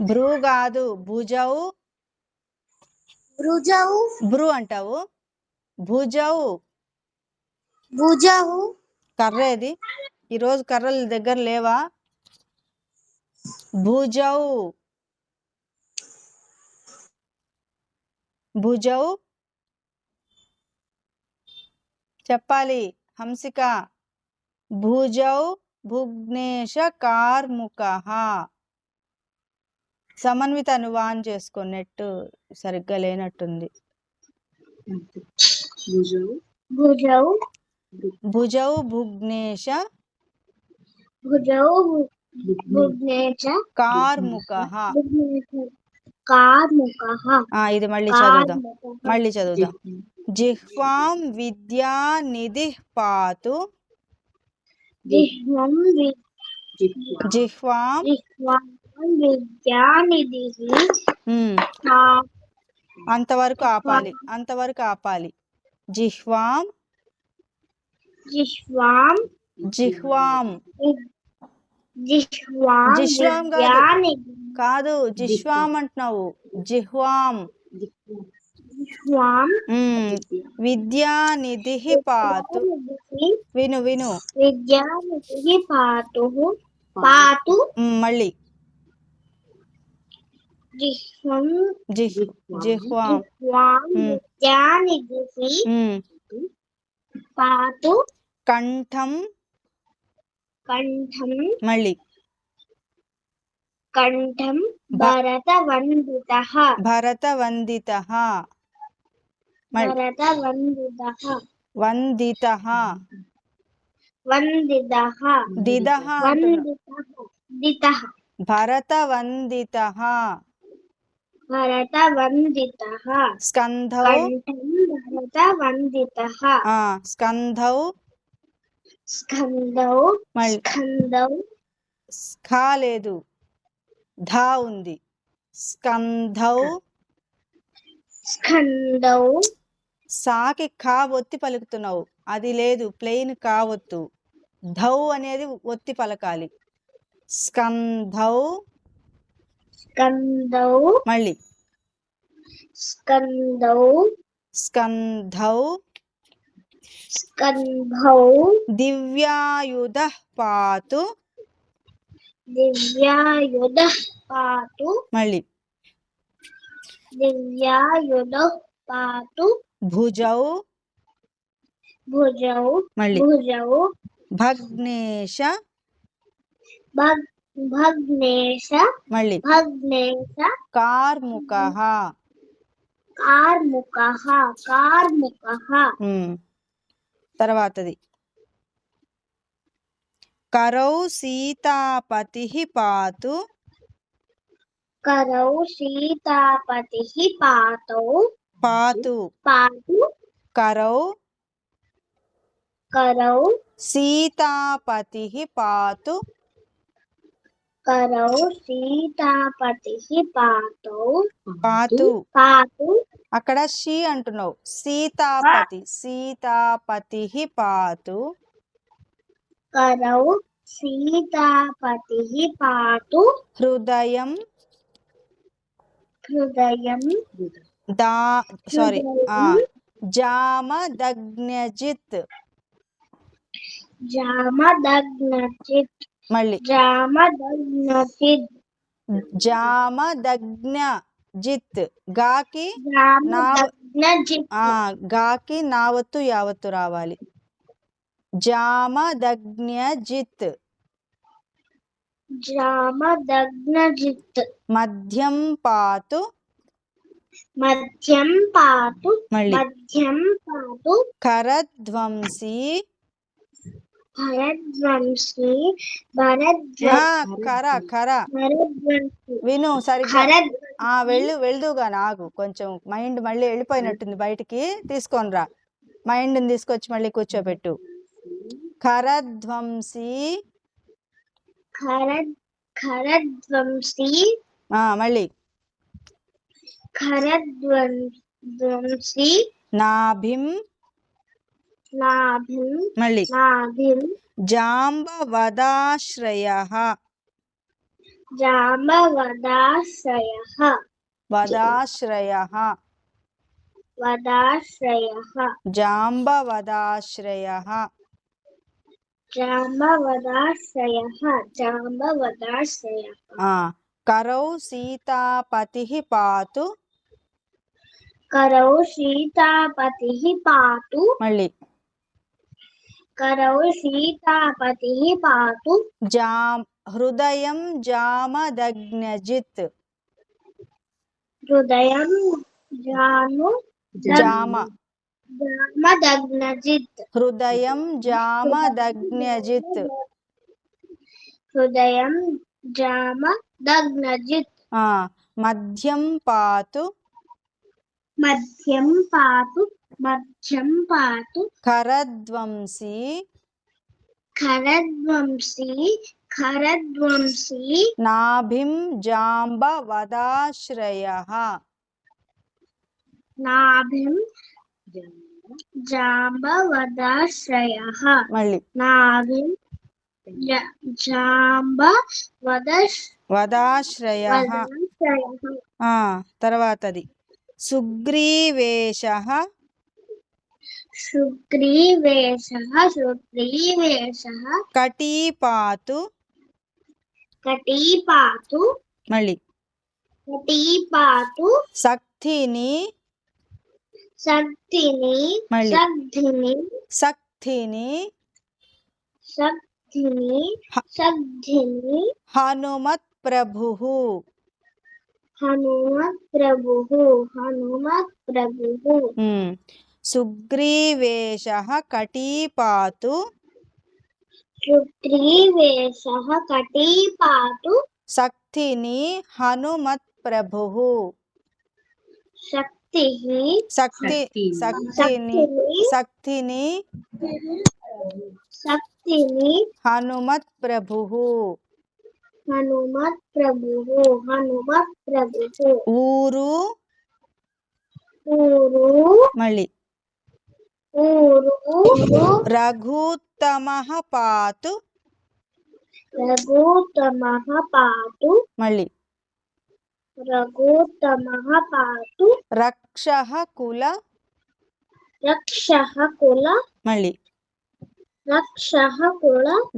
భ్రూ కాదు, భుజౌ. భ్రూ అంటావు. భుజౌ. కర్ర ఏది? ఈరోజు కర్రల దగ్గర లేవా? భుజౌ. చెప్పాలి హంసిక. భుజౌ భుగ్నేశ కార్ముకః. సమన్విత నువ్వు ఆన్ చేసుకో, నెట్ సరిగ్గా లేనట్టుంది. భుజౌ భుగ్నేశ కార్ముకః. ఇది మళ్ళీ చదువుదాం. జిహ్వాం విద్యానిధిః పాతు. జిహ్వాం. అంతవరకు ఆపాలి. జిహ్వాం. జిహ్వాం కాదు, జిహ్వాం అంటున్నావు. జిహ్వాం. విద్యానిధిః పాతు. విను. మళ్ళీ జిహ్వాం. పాతు కంఠం కంఠం మళ్ళీ కంఠం భరతవందితః భరతవందితః మళ్ళీ భరతవందితః వందితః వందితః దిదః అంటున్నాం. దితః భరతవందితః భరతవందితః స్కంధౌ కంఠం భరతవందితః స్కంధౌ స్కందౌ మళ్ళీ స్కందౌ ఖా లేదు, ధా ఉంది. స్కంధౌ స్కందౌ సాకి ఖా ఒత్తి పలుకుతున్నావు, అది లేదు, ప్లెయిన్ కా ఒత్తు. ధౌ అనేది ఒత్తి పలకాలి. స్కంధౌ స్కందౌ మళ్ళీ స్కందౌ స్కంధౌ స్కంధౌ దివ్యాయుధ పాతు దివ్యాయుధః పాతు మళ్ళీ దివ్యాయుధః పాతు భుజౌ భుజౌ మళ్ళీ భుజౌ భగ్నేశ భగ్నేశ మళ్ళీ భగ్నేశ కార్ముకః కార్ముకః కార్ముకః తర్వాతది కరౌ సీతాపతిః పాతు కరౌ సీతాపతిః పాతౌ పాతు పాతు కరౌ కరౌ సీతాపతిః పాతు కరౌ సీతాపతిః పాతౌ పాతు పాతు అక్కడ షీ అంటున్నావు, సీతాపతి సీతాపతిః పాతు కరౌ సీతాపతిః పాతు హృదయం హృదయం సారీ జామదగ్న్యజిత్ జామదగ్నచిత్ మళ్ళీ జామదగ్నచిత్ జామదగ్న్యజిత్ గాకి జామదగ్నచిత్ గాకి నావత్తు యావత్తు రావాలి. జామదగ్న్యజిత్ జామదగ్నజిత్ మధ్యం పాతు మధ్యం పాతు మళ్ళీ మధ్యం పాతు కరధ్వంసి భరద్వంశీ కర కర భరద్వంశీ విను సరిగ్గా వెళ్దుగా నాకు కొంచెం మైండ్ మళ్ళీ వెళ్ళిపోయినట్టుంది బయటికి, తీసుకొని రా మైండ్ తీసుకొచ్చి మళ్ళీ కూర్చోబెట్టు. కరధ్వంసి ఖరధ్వంశీ మళ్ళీ ఖరధ్వంశీ నాభిం నాభిం మళ్ళీ నాభిం జాంబవదాశ్రయః జాంబవదాశ్రయః వదాశ్రయః వదాశ్రయః జాంబవదాశ్రయః జాంబవదాశ్రయః జాంబవదాశ్రయః కరౌ సీతాపతిః పాతు కరౌ సీతాపతిః పాతు మళ్ళీ కరౌ సీతాపతిః పాతు హృదయం జామదగ్న్యజిత్ హృదయం జామదగ్నజిత్ హృదయం జామదగ్న్యజిత్ హృదయం జామదగ్నజిత్ మధ్యం పాతు మధ్యం పాతు మధ్యం పాతు కరధ్వంసి ఖరధ్వంశీ ఖరధ్వంశీ నాభిం జాంబవదాశ్రయః నాభిం జాంబవదాశ్రయః మళ్ళీ నాభిం వదాశ్రయః తర్వాతది సుగ్రీవేశః సుగ్రీవేశః కటీపాతు కటీపాతు మళ్ళీ కటీపాతు శక్తిని శక్తిని మళ్ళీ శక్తిని సక్తిని శక్తిని శక్తిని హనుమత్ ప్రభుః హనుమత్ ప్రభుః సుగ్రీవేశః కటీపాతు సుగ్రీవేశః కటీపాతు సక్తిని హనుమత్ ప్రభుః శక్తిని సక్తిని హనుమత్ ప్రభుః ఊరు మళ్ళీ రఘుత్తమః పాతు మళ్ళీ రక్షః కుల మళ్ళీ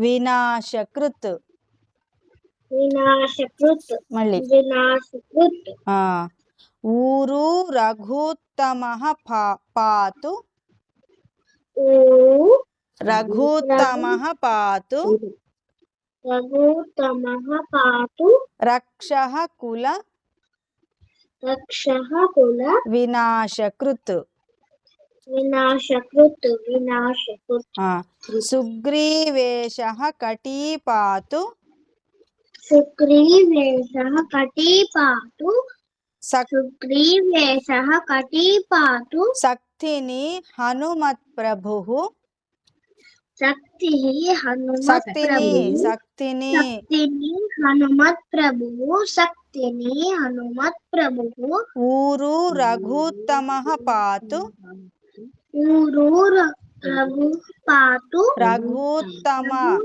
వినాశకృత్ మళ్ళీ ఊరు రఘుత్తమః పాతు రఘుత్తమః పాతు రక్షః కుల వినాశకృత్ సుగ్రీవేశః కటీపాతు సక్తిని హనుమత్ ప్రభుః సక్తిని హనుమత్ ప్రభుః ఊరు రఘుత్తమః పాతు రఘుత్తమః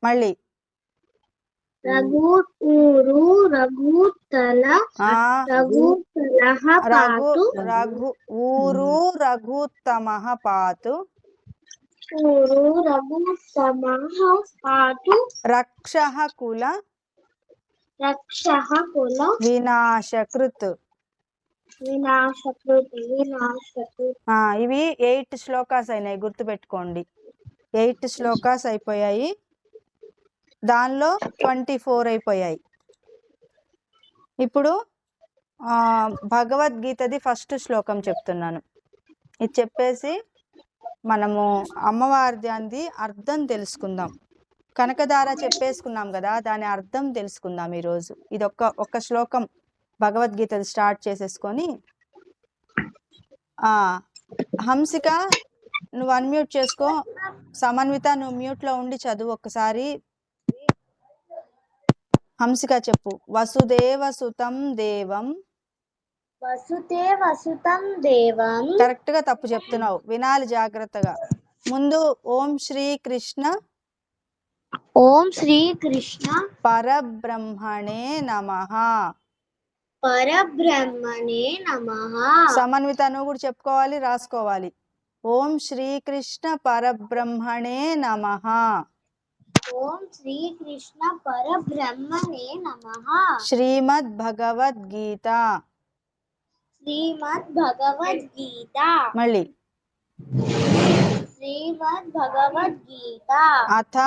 మళ్ళీ ఊరు రఘుత్తమః పాతు రక్షః కుల వినాశకృత్ ఇవి 8 శ్లోకాస్ అయినాయి, గుర్తుపెట్టుకోండి. 8 శ్లోకాస్ అయిపోయాయి, దానిలో 24 అయిపోయాయి. ఇప్పుడు భగవద్గీతది ఫస్ట్ శ్లోకం చెప్తున్నాను. ఇది చెప్పేసి మనము అమ్మవారిది అర్థం తెలుసుకుందాం. కనకధార చెప్పేసుకున్నాం కదా, దాని అర్థం తెలుసుకుందాం ఈరోజు. ఇది ఒక్క శ్లోకం భగవద్గీత స్టార్ట్ చేసేసుకొని. హంసిక నువ్వు అన్మ్యూట్ చేసుకో, సమన్విత నువ్వు మ్యూట్లో ఉండి చదువు ఒక్కసారి. హంసిక చెప్పు. వసుదేవ సుతం దేవం. కరెక్ట్ గా తప్పు చెప్తున్నావు, వినాలి జాగ్రత్తగా. ముందు ఓం శ్రీకృష్ణ పరబ్రహ్మణే నమః. సమన్విత నువ్వు కూడా చెప్పుకోవాలి, రాసుకోవాలి. ఓం శ్రీకృష్ణ పరబ్రహ్మణే నమః. శ్రీమద్ భగవద్గీత. మళ్ళీ అథ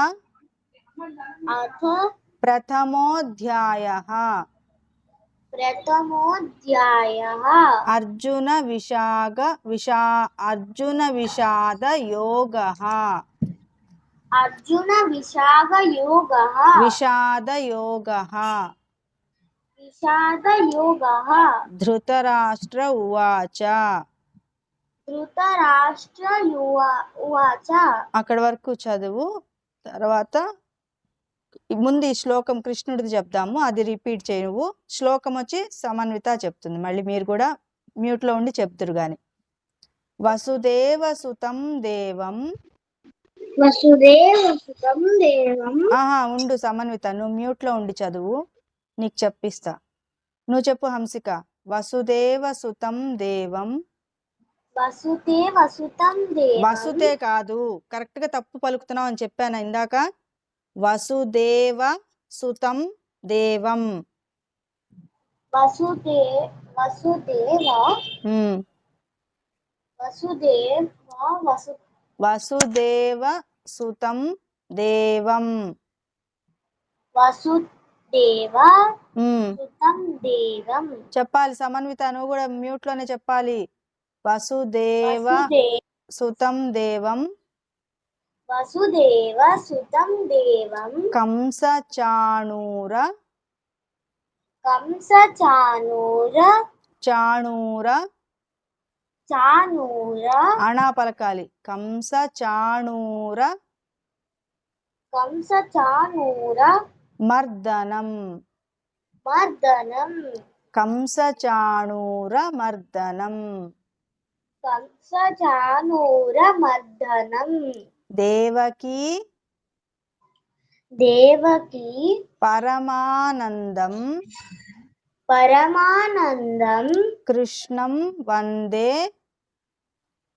ప్రథమోధ్యాయః అర్జున విషాద యోగః. ధృతరాష్ట్ర ఉవాచ. అక్కడి వరకు చదువు. తర్వాత ముందు ఈ శ్లోకం కృష్ణుడిది చెప్దాము, అది రిపీట్ చేయి నువ్వు. శ్లోకం వచ్చి సమన్విత చెప్తుంది, మళ్ళీ మీరు కూడా మ్యూట్లో ఉండి చెప్తురు గాని. వసుదేవ సుతం దేవం. ఉండు సమన్విత, నువ్వు మ్యూట్లో ఉండి చదువు, నీకు చెప్పిస్తా. నువ్వు చెప్పు హంసిక. వసుదేవ సుతం దేవం. వసుతే కాదు, కరెక్ట్ గా తప్పు పలుకుతున్నావు అని చెప్పాను ఇందాక. వసుదేవ సుతం దేవం. వసుదేవ ఉమ్. వసుదేవ వసుదేవ సుతం దేవం. వసుదేవ ఉమ్. సుతం దేవం. చెప్పాలి సమన్విత, నువ్వు కూడా మ్యూట్ లోనే చెప్పాలి. వసుదేవ సుతం దేవం. వసుదేవ సుతం దేవం. కంస చాణూర కంస చాణూర చాణూర చాణూర అణా పలకాలి. కంస చాణూర కంస చాణూర మర్దనం. మర్దనం. కంస చాణూర మర్దనం. కంస చాణూర మర్దనం. దేవకీ దేవకీ పరమానందం పరమానందం కృష్ణం వందే.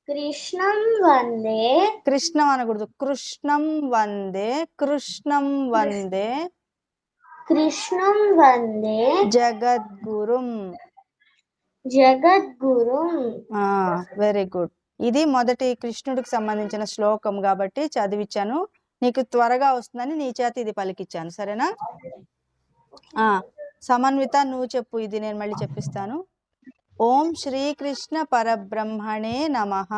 కృష్ణం వందే. కృష్ణం అనకూడదు, కృష్ణం వందే. కృష్ణం వందే కృష్ణం వందే జగద్గురుం. జగద్గురుం. Very good. ఇది మొదటి కృష్ణుడికి సంబంధించిన శ్లోకం కాబట్టి చదివించాను. నీకు త్వరగా వస్తుందని నీ చేత ఇది పలికిచ్చాను, సరేనా? సమన్విత నువ్వు చెప్పు, ఇది నేను మళ్ళీ చెప్పిస్తాను. ఓం శ్రీకృష్ణ పరబ్రహ్మణే నమః.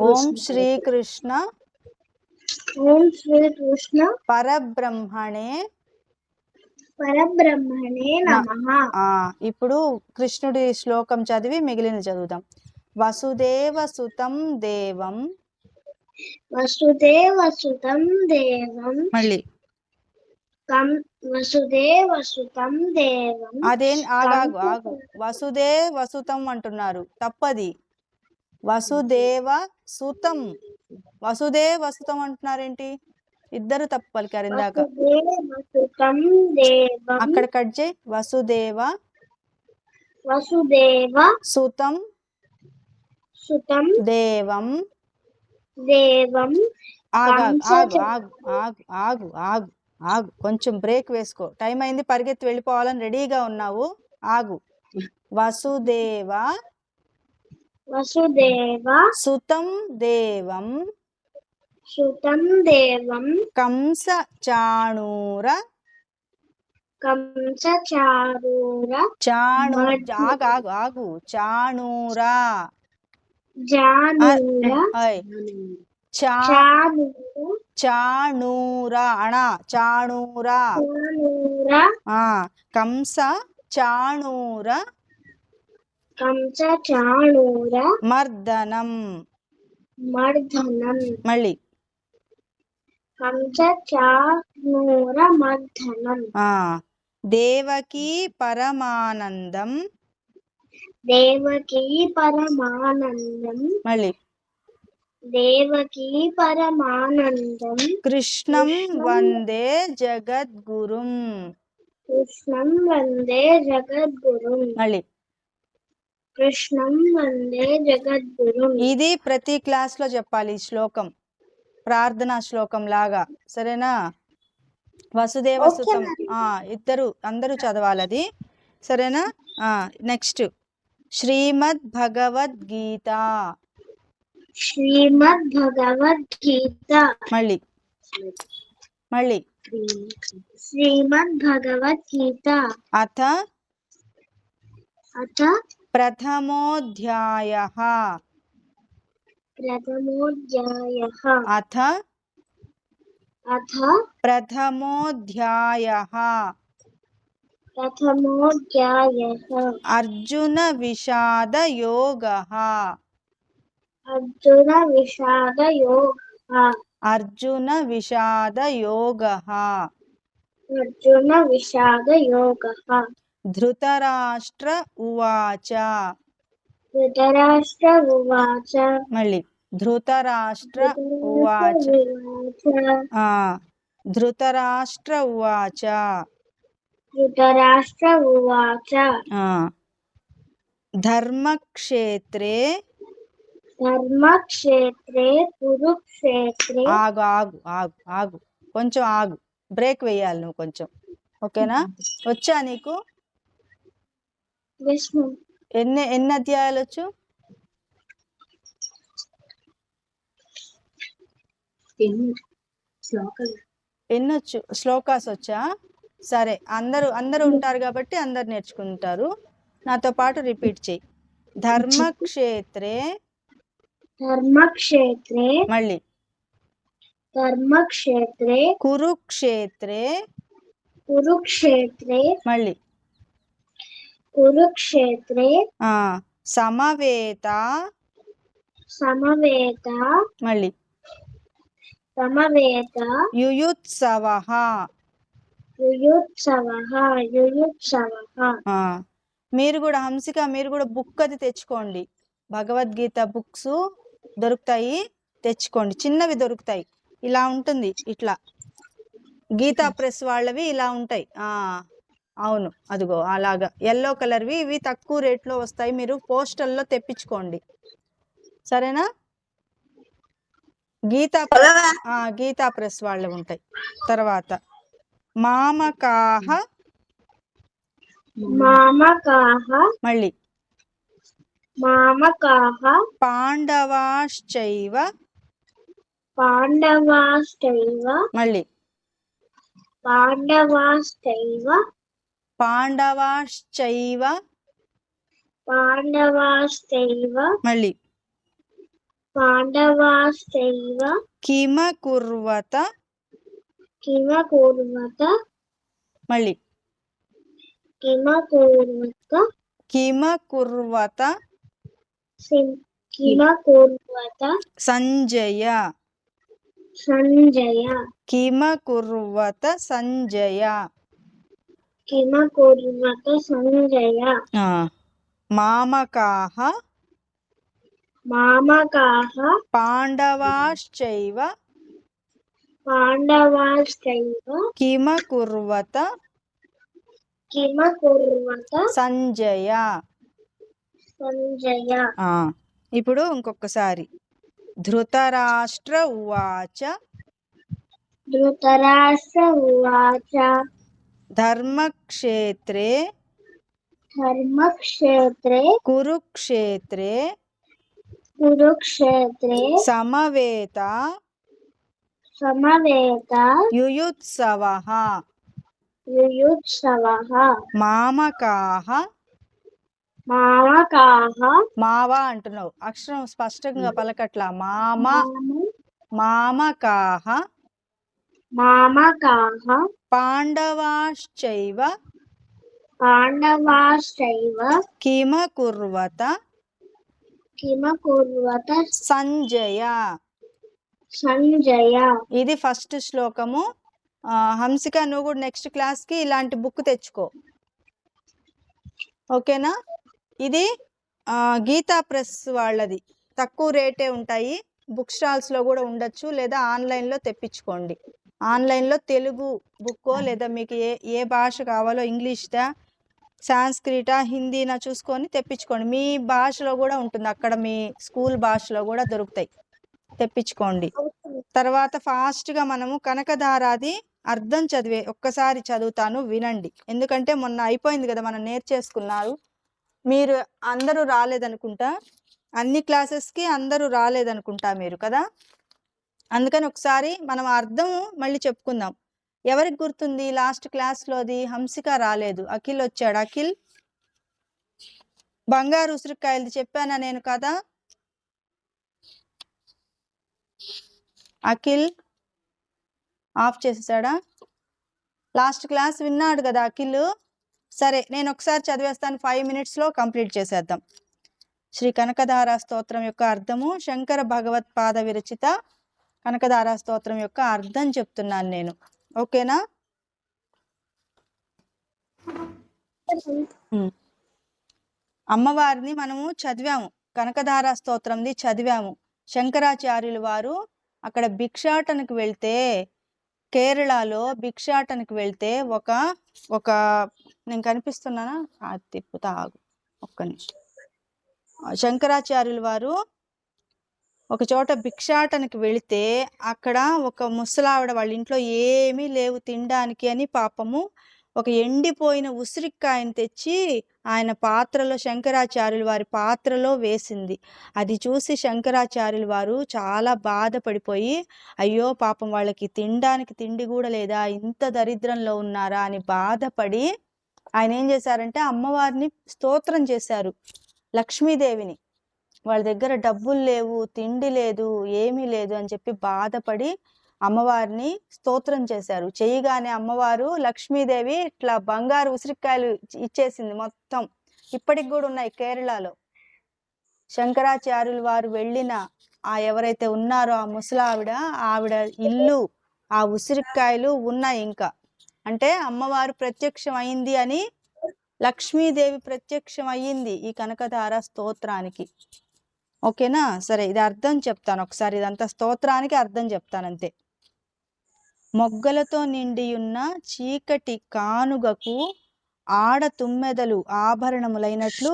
ఓం శ్రీకృష్ణ ఓం శ్రీకృష్ణ పరబ్రహ్మణే పరబ్రహ్మణే నమః. ఇప్పుడు కృష్ణుడి శ్లోకం చదివి మిగిలిన చదువుదాం. వసుదేవ సుతం దేవం. వసుదేవ సుతం దేవం. మళ్ళీ వసుదేవ సుతం దేవం. అదేం ఆగాగు ఆగు. వసుదేవ వసుతం అంటున్నారు, తప్పది. వసుదేవ సుతం. వసుదేవ వసుతం అంటున్నారేంటి? ఇద్దరు తప్పు పలికారు ఇందాక. అక్కడ కట్ చేయి. వసుదేవ వసుదేవ సుతం సుతం దేవం. దేవం. ఆగు ఆగు ఆగు ఆగు ఆగు ఆగు ఆగు, కొంచెం బ్రేక్ వేసుకో. టైం అయింది, పరిగెత్తి వెళ్ళిపోవాలని రెడీగా ఉన్నావు. ఆగు. వసుదేవ వసుదేవ సుతం దేవం. సుతం దేవం. కంస చాణూర కంస చాణూర చాణూ ఆగు ఆగు ఆగు చాణూర జానూర చాణూర అణా చాణూర. కంస చాణూర కంస చాణూర మర్దనం. మర్దనం. మళ్ళీ కంస చాణూర మర్దనం. దేవకీ పరమానందం. దేవకీ పరమానందం. మళ్ళీ దేవకీ పరమానందం. కృష్ణం వందే జగద్గురుం. కృష్ణం వందే జగద్గురుం. మళ్ళీ కృష్ణం వందే జగద్గురుం. ఇది ప్రతి క్లాస్ లో చెప్పాలి ఈ శ్లోకం, ప్రార్థనా శ్లోకం లాగా, సరేనా? వసుదేవ సుతం అందరూ చదవాలి అది, సరేనా? నెక్స్ట్ శ్రీమద్ భగవద్గీత. శ్రీమద్ భగవద్గీత. మళ్ళీ మళ్ళీ శ్రీమద్ భగవద్గీత. అథ అథ ప్రథమోధ్యాయః. ప్రథమోధ్యాయః. అథ అథ ప్రథమోధ్యాయః. ప్రథమోధ్యాయః. అర్జున విషాద యోగః. అర్జున విషాద యోగః. అర్జున విషాద యోగః. అర్జున విషాద యోగః. ధృతరాష్ట్ర ఉవాచ. ధృతరాష్ట్ర ఉవాచ. మళ్ళీ ధృతరాష్ట్ర ఉవాచ. ధృతరాష్ట్ర ఉవాచ. ధృతరాష్ట్ర ఉవాచ. ధర్మక్షేత్రే ధర్మక్షేత్రే కురుక్షేత్రే. ఆగు ఆగు ఆగు ఆగు, కొంచెం ఆగు, బ్రేక్ వేయాలి నువ్వు కొంచెం, ఓకేనా? వచ్చా నీకు? ఎన్ని అధ్యాయాలు వచ్చు? ఎన్నొచ్చు? శ్లోకాస్ వచ్చా? సరే, అందరూ ఉంటారు కాబట్టి అందరు నేర్చుకుంటారు. నాతో పాటు రిపీట్ చేయి. ధర్మక్షేత్రే మళ్ళీ కురుక్షేత్రే మళ్ళీ సమవేత మళ్ళీ యుయుత్సవః. మీరు కూడా హంసిక, మీరు కూడా బుక్ అది తెచ్చుకోండి. భగవద్గీత బుక్స్ దొరుకుతాయి, తెచ్చుకోండి. చిన్నవి దొరుకుతాయి, ఇలా ఉంటుంది. ఇట్లా గీతా ప్రెస్ వాళ్ళవి ఇలా ఉంటాయి. అవును, అదిగో అలాగా ఎల్లో కలర్వి. ఇవి తక్కువ రేట్లో వస్తాయి, మీరు పోస్టల్లో తెప్పించుకోండి. సరేనా? గీతా ప్రెస్ వాళ్ళవి ఉంటాయి. తర్వాత మామకాహ మళ్ళీ పాండవాశ్చైవ మళ్ళీ పాండవాశ్చైవ మళ్ళీ కిమకుర్వత మళ్ళీ కిమకుర్వత సంజయ కిమకుర్వత సంజయ మామకాహ పాండవాశ్చైవ కిమకుర్వత సంజయ. ఇప్పుడు ఇంకొకసారి. ధృతరాష్ట్ర ఉవాచ ధర్మక్షేత్రే కురుక్షేత్రే సమవేత యుయుత్సవః మామకాహ. మావా అంటున్నావు, అక్షరం స్పష్టంగా పలకట్లా. మామకాహ పాండవాశ్చైవ కిమకుర్వత సంజయ. ఇది ఫస్ట్ శ్లోకము. హంసిక, నువ్వు కూడా నెక్స్ట్ క్లాస్ కి ఇలాంటి బుక్ తెచ్చుకో, ఓకేనా? ఇది గీతా ప్రెస్ వాళ్ళది, తక్కువ రేటే ఉంటాయి. బుక్ స్టాల్స్ లో కూడా ఉండొచ్చు, లేదా ఆన్లైన్ లో తెప్పించుకోండి. ఆన్లైన్ లో తెలుగు బుక్కో, లేదా మీకు ఏ భాష కావాలో, ఇంగ్లీష్దా, సాంస్క్రిటా, హిందీనా చూసుకొని తెప్పించుకోండి. మీ భాషలో కూడా ఉంటుంది, అక్కడ మీ స్కూల్ భాషలో కూడా దొరుకుతాయి, తెప్పించుకోండి. తర్వాత ఫాస్ట్ గా మనము కనకధారాది అర్థం ఒక్కసారి చదువుతాను, వినండి. ఎందుకంటే మొన్న అయిపోయింది కదా, మనం నేర్చేసుకున్నారు. మీరు అందరూ రాలేదనుకుంటా, అన్ని క్లాసెస్కి అందరూ రాలేదనుకుంటా మీరు కదా. అందుకని ఒకసారి మనం అర్థం మళ్ళీ చెప్పుకుందాం. ఎవరికి గుర్తుంది లాస్ట్ క్లాస్లోది? హంసిక రాలేదు, అఖిల్ వచ్చాడు. అఖిల్, బంగారు ఉసిరికాయలది చెప్పానా నేను కదా? అఖిల్ ఆఫ్ చేసేసాడా? లాస్ట్ క్లాస్ విన్నాడు కదా అఖిల్? సరే, నేను ఒకసారి చదివేస్తాను, 5 minutesలో కంప్లీట్ చేసేద్దాం. శ్రీ కనకధారా స్తోత్రం యొక్క అర్థము, శంకర భగవత్పాద విరచిత కనకధారా స్తోత్రం యొక్క అర్థం చెప్తున్నాను నేను, ఓకేనా? అమ్మవారిని మనము చదివాము, కనకధారా స్తోత్రంది చదివాము. శంకరాచార్యులు వారు అక్కడ భిక్షాటనకు వెళ్తే, కేరళలో భిక్షాటనకు వెళ్తే ఒక నేను కనిపిస్తున్నానా? తిప్పుతా, ఆగు ఒక్క నిమిషం. శంకరాచార్యులు వారు ఒక చోట భిక్షాటనకి వెళితే, అక్కడ ఒక ముసలావిడ, వాళ్ళ ఇంట్లో ఏమీ లేవు తినడానికి అని పాపము ఒక ఎండిపోయిన ఉసిరికాయను తెచ్చి ఆయన పాత్రలో, శంకరాచార్యుల వారి పాత్రలో వేసింది. అది చూసి శంకరాచార్యుల వారు చాలా బాధపడిపోయి, అయ్యో పాపం వాళ్ళకి తినడానికి తిండి కూడా లేదా, ఇంత దరిద్రంలో ఉన్నారా అని బాధపడి ఆయన ఏం చేశారంటే అమ్మవారిని స్తోత్రం చేశారు, లక్ష్మీదేవిని. వాళ్ళ దగ్గర డబ్బులు లేవు, తిండి లేదు, ఏమీ లేదు అని చెప్పి బాధపడి అమ్మవారిని స్తోత్రం చేశారు. చేయగానే అమ్మవారు లక్ష్మీదేవి ఇట్లా బంగారు ఉసిరికాయలు ఇచ్చేసింది మొత్తం. ఇప్పటికి కూడా ఉన్నాయి కేరళలో. శంకరాచార్యుల వారు వెళ్ళిన ఎవరైతే ఉన్నారో ఆ ముసలావిడ, ఆవిడ ఇల్లు ఆ ఉసిరికాయలు ఉన్నాయి ఇంకా. అంటే అమ్మవారు ప్రత్యక్షం అయింది అని, లక్ష్మీదేవి ప్రత్యక్షం అయ్యింది ఈ కనకధార స్తోత్రానికి. ఓకేనా? సరే, ఇది అర్థం చెప్తాను ఒకసారి. ఇదంతా స్తోత్రానికి అర్థం చెప్తాను అంతే. మొగ్గలతో నిండియున్న చీకటి కానుగకు ఆడ తుమ్మెదలు ఆభరణములైనట్లు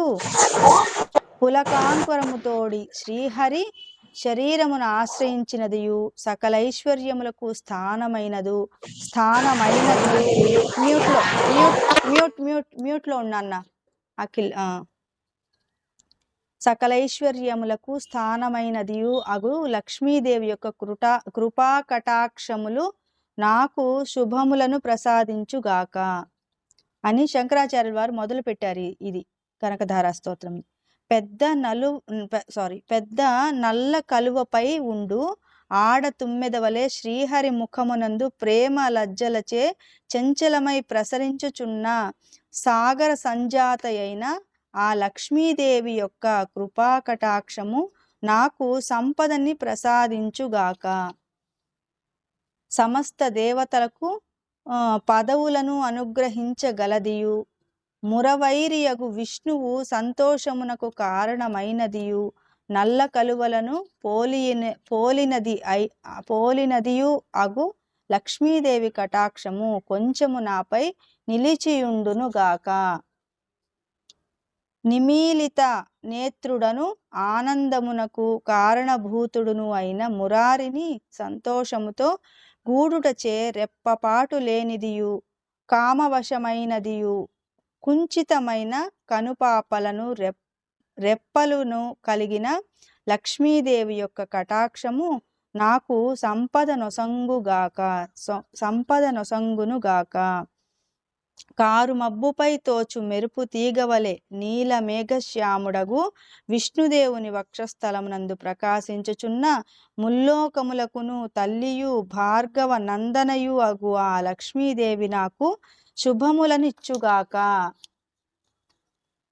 పులకాంకురముతోడి శ్రీహరి శరీరమును ఆశ్రయించినదియు సకలైశ్వర్యములకు స్థానమైనదియు మ్యూట్లో ఉన్నాన్న అఖిల్. సకలైశ్వర్యములకు స్థానమైనదియు అగు లక్ష్మీదేవి యొక్క కృపా కటాక్షములు నాకు శుభములను ప్రసాదించుగాక అని శంకరాచార్యుల వారు మొదలు పెట్టారు ఇది కనకధారా స్తోత్రం. పెద్ద నల్ల కలువపై ఉండు ఆడ తుమ్మెద వలె శ్రీహరి ముఖమునందు ప్రేమ లజ్జలచే చంచలమై ప్రసరించుచున్న సాగర సంజాత అయిన ఆ లక్ష్మీదేవి యొక్క కృపా కటాక్షము నాకు సంపదని ప్రసాదించుగాక. సమస్త దేవతలకు పదవులను అనుగ్రహించగలదియు మురవైరియగు విష్ణువు సంతోషమునకు కారణమైనదియు నల్ల కలువలను పోలినదియు అగు లక్ష్మీదేవి కటాక్షము కొంచెము నాపై నిలిచియుండునుగాక. నిమీలిత నేత్రుడను ఆనందమునకు కారణభూతుడును అయిన మురారిని సంతోషముతో గూడుటచే రెప్పపాటు లేనిదియు కామవశమైనదియు కుంచితమైన కనుపాపలను రెప్పలును కలిగిన లక్ష్మీదేవి యొక్క కటాక్షము నాకు సంపద నొసంగునుగాక. కారు మబ్బుపై తోచు మెరుపు తీగవలె నీల మేఘశ్యాముడగు విష్ణుదేవుని వక్షస్థలమునందు ప్రకాశించుచున్న ముల్లోకములకును తల్లియు భార్గవ నందనయు అగు ఆ లక్ష్మీదేవి నాకు శుభములనిచ్చుగాక.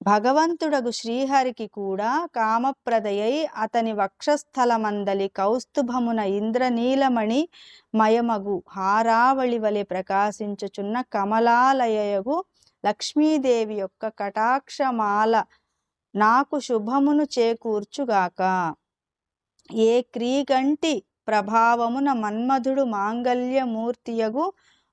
భగవంతుడగు శ్రీహరికి కూడా కామప్రదయై అతని వక్షస్థలమందలి కౌస్తుభమున ఇంద్రనీలమణి మయమగు హారావళి వలె ప్రకాశించుచున్న కమలాలయగు లక్ష్మీదేవి యొక్క కటాక్షమాల నాకు శుభమును చేకూర్చుగాక. ఏ క్రీగంటి ప్రభావమున మన్మధుడు మాంగల్యమూర్తియగు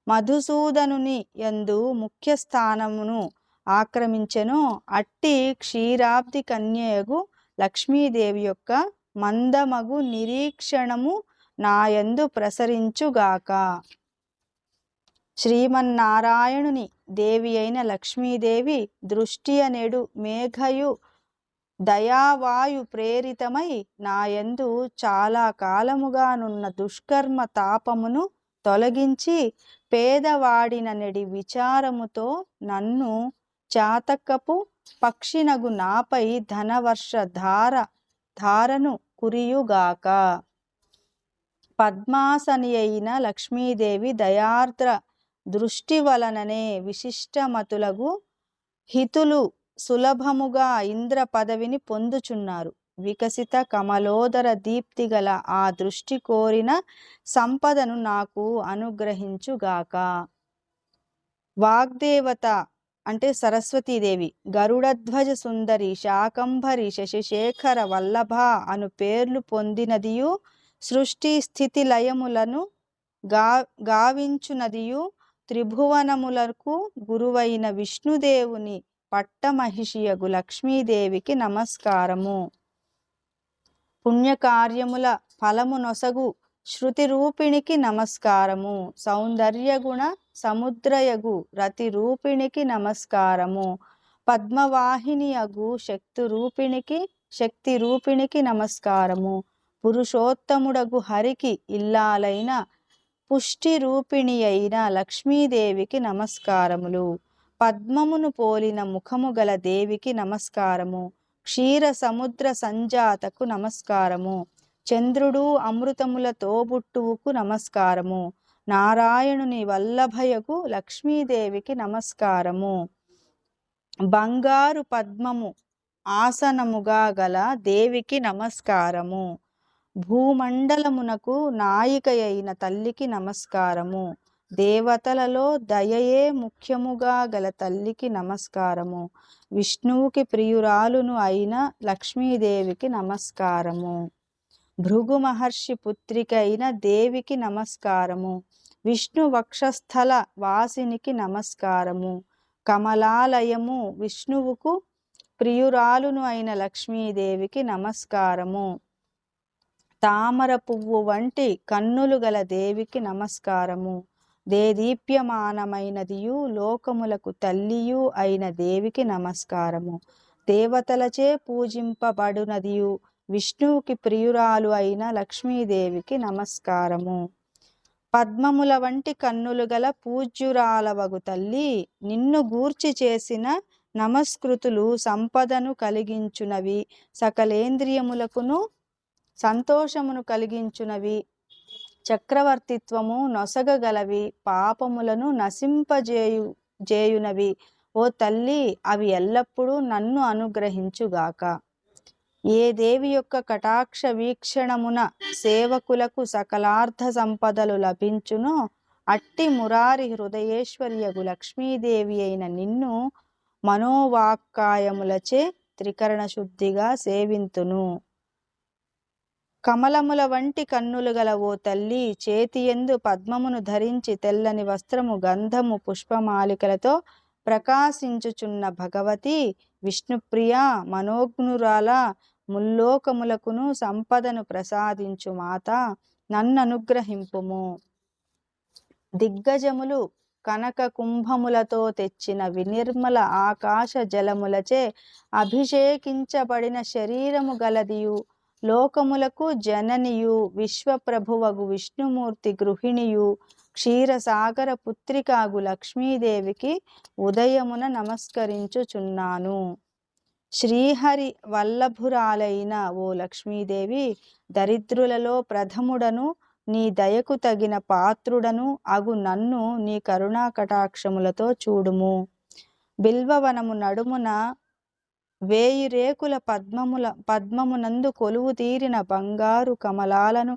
మధుసూదనుని యందు ముఖ్య స్థానమును ఆక్రమించెను అట్టి క్షీరాబ్ది కన్యయగు లక్ష్మీదేవి యొక్క మందమగు నిరీక్షణము నాయందు ప్రసరించుగాక. శ్రీమన్నారాయణుని దేవి అయిన లక్ష్మీదేవి దృష్టి అనేడు మేఘయు దయావాయు ప్రేరితమై నాయందు చాలా కాలముగానున్న దుష్కర్మ తాపమును తొలగించి పేదవాడిననెడి విచారముతో నన్ను చాతకపు పక్షినగు నాపై ధనవర్ష ధారను కురియుగాక. పద్మాసని అయిన లక్ష్మీదేవి దయార్ద్ర దృష్టి వలననే విశిష్టమతులగు హితులు సులభముగా ఇంద్ర పదవిని పొందుచున్నారు. వికసిత కమలోదర దీప్తి గల ఆ దృష్టి కోరిన సంపదను నాకు అనుగ్రహించుగాక. వాగ్దేవత అంటే సరస్వతీదేవి గరుడధ్వజ సుందరి శాకంభరి శశిశేఖర వల్లభ అను పేర్లు పొందినదియు సృష్టి స్థితి లయములను గావించునదియు త్రిభువనములకు గురువైన విష్ణుదేవుని పట్టమహిషియగు లక్ష్మీదేవికి నమస్కారము. పుణ్యకార్యముల ఫలము నొసగు శృతి రూపిణికి నమస్కారము. సౌందర్యగుణ సముద్రయగు రతి రూపిణికి నమస్కారము. పద్మవాహిని అగు శక్తి రూపిణికి నమస్కారము. పురుషోత్తముడగు హరికి ఇల్లాలైన పుష్టి రూపిణి అయిన లక్ష్మీదేవికి నమస్కారములు. పద్మమును పోలిన ముఖము గల దేవికి నమస్కారము. క్షీర సముద్ర సంజాతకు నమస్కారము. చంద్రుడు అమృతముల తోబుట్టువుకు నమస్కారము. నారాయణుని వల్లభయకు లక్ష్మీదేవికి నమస్కారము. బంగారు పద్మము ఆసనముగా గల దేవికి నమస్కారము. భూమండలమునకు నాయికయైన తల్లికి నమస్కారము. దేవతలలో దయయే ముఖ్యముగా గల తల్లికి నమస్కారము. విష్ణువుకి ప్రియురాలును అయిన లక్ష్మీదేవికి నమస్కారము. భృగు మహర్షి పుత్రిక అయిన దేవికి నమస్కారము. విష్ణు వక్షస్థల వాసినికి నమస్కారము. కమలాలయము విష్ణువుకు ప్రియురాలును అయిన లక్ష్మీదేవికి నమస్కారము. తామర పువ్వు వంటి కన్నులు గల దేవికి నమస్కారము. దేదీప్యమానమైనదియు లోకములకు తల్లియు అయిన దేవికి నమస్కారము. దేవతలచే పూజింపబడునదియు విష్ణువుకి ప్రియురాలు అయిన లక్ష్మీదేవికి నమస్కారము. పద్మముల వంటి కన్నులు గల పూజ్యురాలవగు తల్లి, నిన్ను గూర్చి చేసిన నమస్కృతులు సంపదను కలిగించునవి, సకలేంద్రియములకును సంతోషమును కలిగించునవి, చక్రవర్తిత్వము నొసగగలవి, పాపములను నశింపజేయునవి. ఓ తల్లి, అవి ఎల్లప్పుడూ నన్ను అనుగ్రహించుగాక. ఏ దేవి యొక్క కటాక్ష వీక్షణమున సేవకులకు సకలార్థ సంపదలు లభించునో అట్టి మురారి హృదయేశ్వర్యగు లక్ష్మీదేవి అయిన నిన్ను మనోవాక్కాయములచే త్రికరణ శుద్ధిగా సేవింతును. కమలముల వంటి కన్నులు గల ఓ తల్లి, చేతియందు పద్మమును ధరించి తెల్లని వస్త్రము గంధము పుష్పమాలికలతో ప్రకాశించుచున్న భగవతి, విష్ణుప్రియ, మనోజ్ఞురాల, ముల్లోకములకును సంపదను ప్రసాదించు మాత, నన్ననుగ్రహింపుము. దిగ్గజములు కనక కుంభములతో తెచ్చిన వినిర్మల ఆకాశ జలములచే అభిషేకించబడిన శరీరము గలదియు, లోకములకు జననియు, విశ్వప్రభువగు విష్ణుమూర్తి గృహిణియు, క్షీరసాగర పుత్రికాగు లక్ష్మీదేవికి ఉదయమున నమస్కరించుచున్నాను. శ్రీహరి వల్లభురాలైన ఓ లక్ష్మీదేవి, దరిద్రులలో ప్రథముడను నీ దయకు తగిన పాత్రుడను అగు నన్ను నీ కరుణా కటాక్షములతో చూడుము. బిల్వవనము నడుమున 1000 రేకుల పద్మమునందు కొలువు తీరిన బంగారు కమలాలను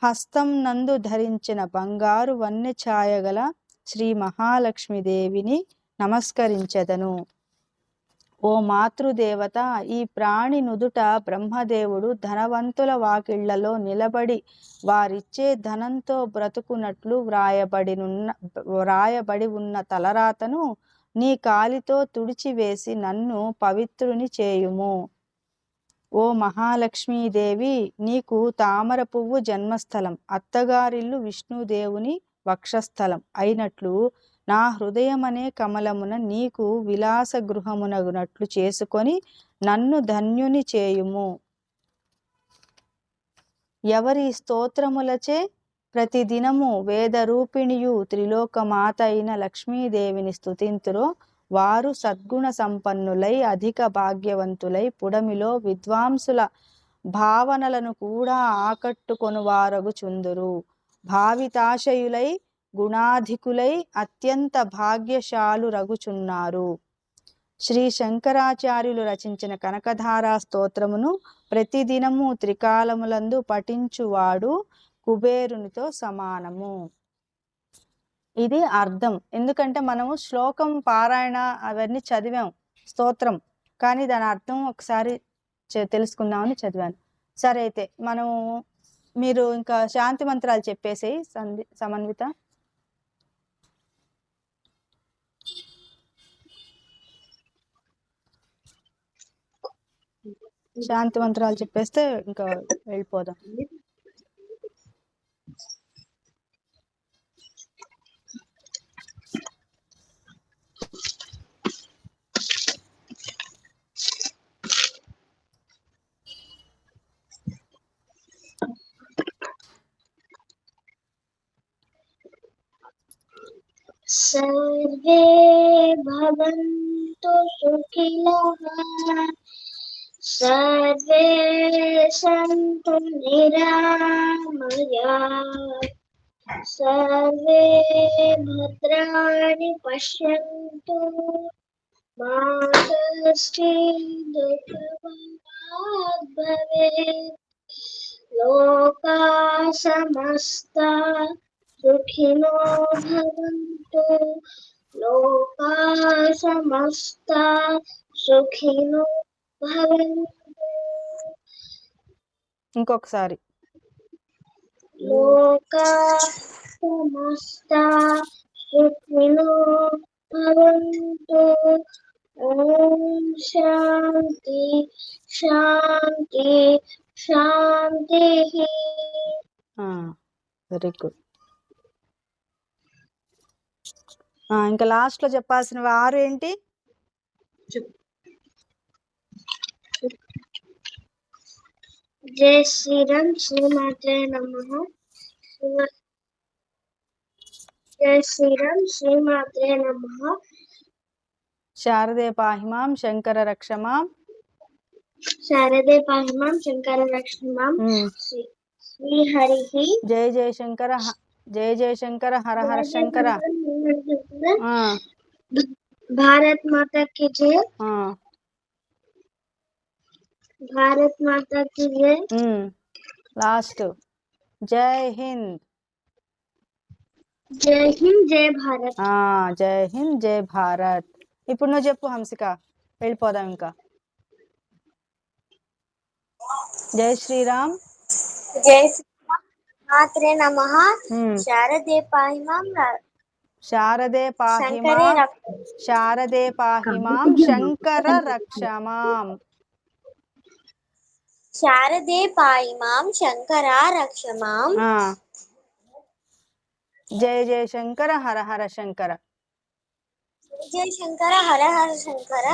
హస్తం నందు ధరించిన బంగారు వన్నె ఛాయగల శ్రీ మహాలక్ష్మీదేవిని నమస్కరించెదను. ఓ మాతృదేవత, ఈ ప్రాణి నుదుట బ్రహ్మదేవుడు ధనవంతుల వాకిళ్లలో నిలబడి వారిచ్చే ధనంతో బ్రతుకున్నట్లు వ్రాయబడి ఉన్న తలరాతను నీ కాలితో తుడిచివేసి నన్ను పవిత్రుని చేయుము. ఓ మహాలక్ష్మీదేవి, నీకు తామర పువ్వు జన్మస్థలం, అత్తగారిల్లు విష్ణుదేవుని వక్షస్థలం అయినట్లు నా హృదయమనే కమలమున నీకు విలాస గృహమునగునట్లు చేసుకొని నన్ను ధన్యుని చేయుము. ఎవరి స్తోత్రములచే ప్రతిదినము వేదరూపిణియు త్రిలోకమాత అయిన లక్ష్మీదేవిని స్తుతింతురో వారు సద్గుణ సంపన్నులై అధిక భాగ్యవంతులై పుడమిలో విద్వాంసుల భావనలను కూడా ఆకట్టుకొనువారగుచుందురు. భావితాశయులై గుణాధికులై అత్యంత భాగ్యశాలు రగుచున్నారు. శ్రీ శంకరాచార్యులు రచించిన కనకధారా స్తోత్రమును ప్రతిదినము త్రికాలములందు పఠించువాడు కుబేరునితో సమానము. ఇది అర్థం. ఎందుకంటే మనము శ్లోకం పారాయణ అవన్నీ చదివాం స్తోత్రం, కానీ దాని అర్థం ఒకసారి తెలుసుకుందామని చదివాను. సరే, అయితే మీరు ఇంకా శాంతి మంత్రాలు చెప్పేసేయి సమన్విత. శాంతి మంత్రాలు చెప్పేస్తే ఇంకా వెళ్ళిపోదాం. सर्वे भवन्तु सुखिनः सर्वे सन्तु निरामयाः सर्वे भद्राणि पश्यन्तु मा कश्चित् दुःखभाग् भवेत् लोकाः समस्ताः सुखिनो भवन्तु लोकाः समस्ताः सुखिनो भवन्तु ఇంకొకసారి लोकाः समस्ताः सुखिनो भवन्तु ఓం శాంతి శాంతి శాంతి వెరీ గుడ్. ఇంకా లాస్ట్ లో చెప్పాల్సినవి 6 ఏంటి? జై శ్రీరామ్ శ్రీమాత్రే నమః జై శ్రీరామ్ శ్రీమాత్రే నమః శారదే పాహిమాం శంకర రక్షమాం శారదే పాహిమాం శంకర రక్షమాం శ్రీ హరి జయ జయశంకర జయ జయశంకర హర హర శంకర భారత్ మాతా కీ జై భారత్ మాతా కీ జై లాస్ట్ జై హింద్ జై హింద్ జై భారత్ జై హింద్ జై భారత్. ఇప్పుడు నువ్వు చెప్పు హంసిక, వెళ్ళిపోదాం ఇంకా. జై శ్రీరామ్ జై శ్రీమాత్రే నమః శారదే పాహిమాం శారదే పాహిమాం శారదే పాహిమాం శంకర రక్షమాం శారదే పాహిమాం శంకర రక్షమాం జయ జయ శంకర హర హర శంకర జయ శంకర హర హర శంకర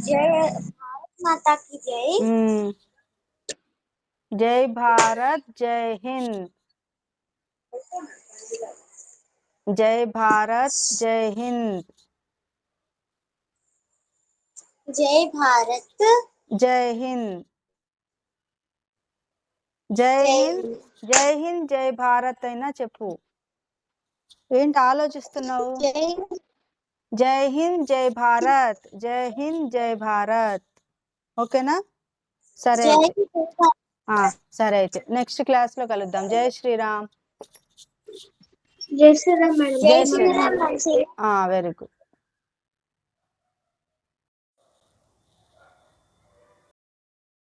జయ భారత్ మాతా కీ జై జై భారత్ జై హింద్ జై భారత్ జై హింద్ జై భారత్ జై హింద్ జై హింద్ జై హింద్ జై భారత్ అయినా చెప్పు. ఏంటి ఆలోచిస్తున్నావు? జై హింద్ జై భారత్ జై హింద్ జై భారత్. ఓకేనా? సరే సరే అయితే నెక్స్ట్ క్లాస్ లో కలుద్దాం. జై శ్రీరామ్. జై శ్రీరామ్. జై శ్రీరామ్. Very good.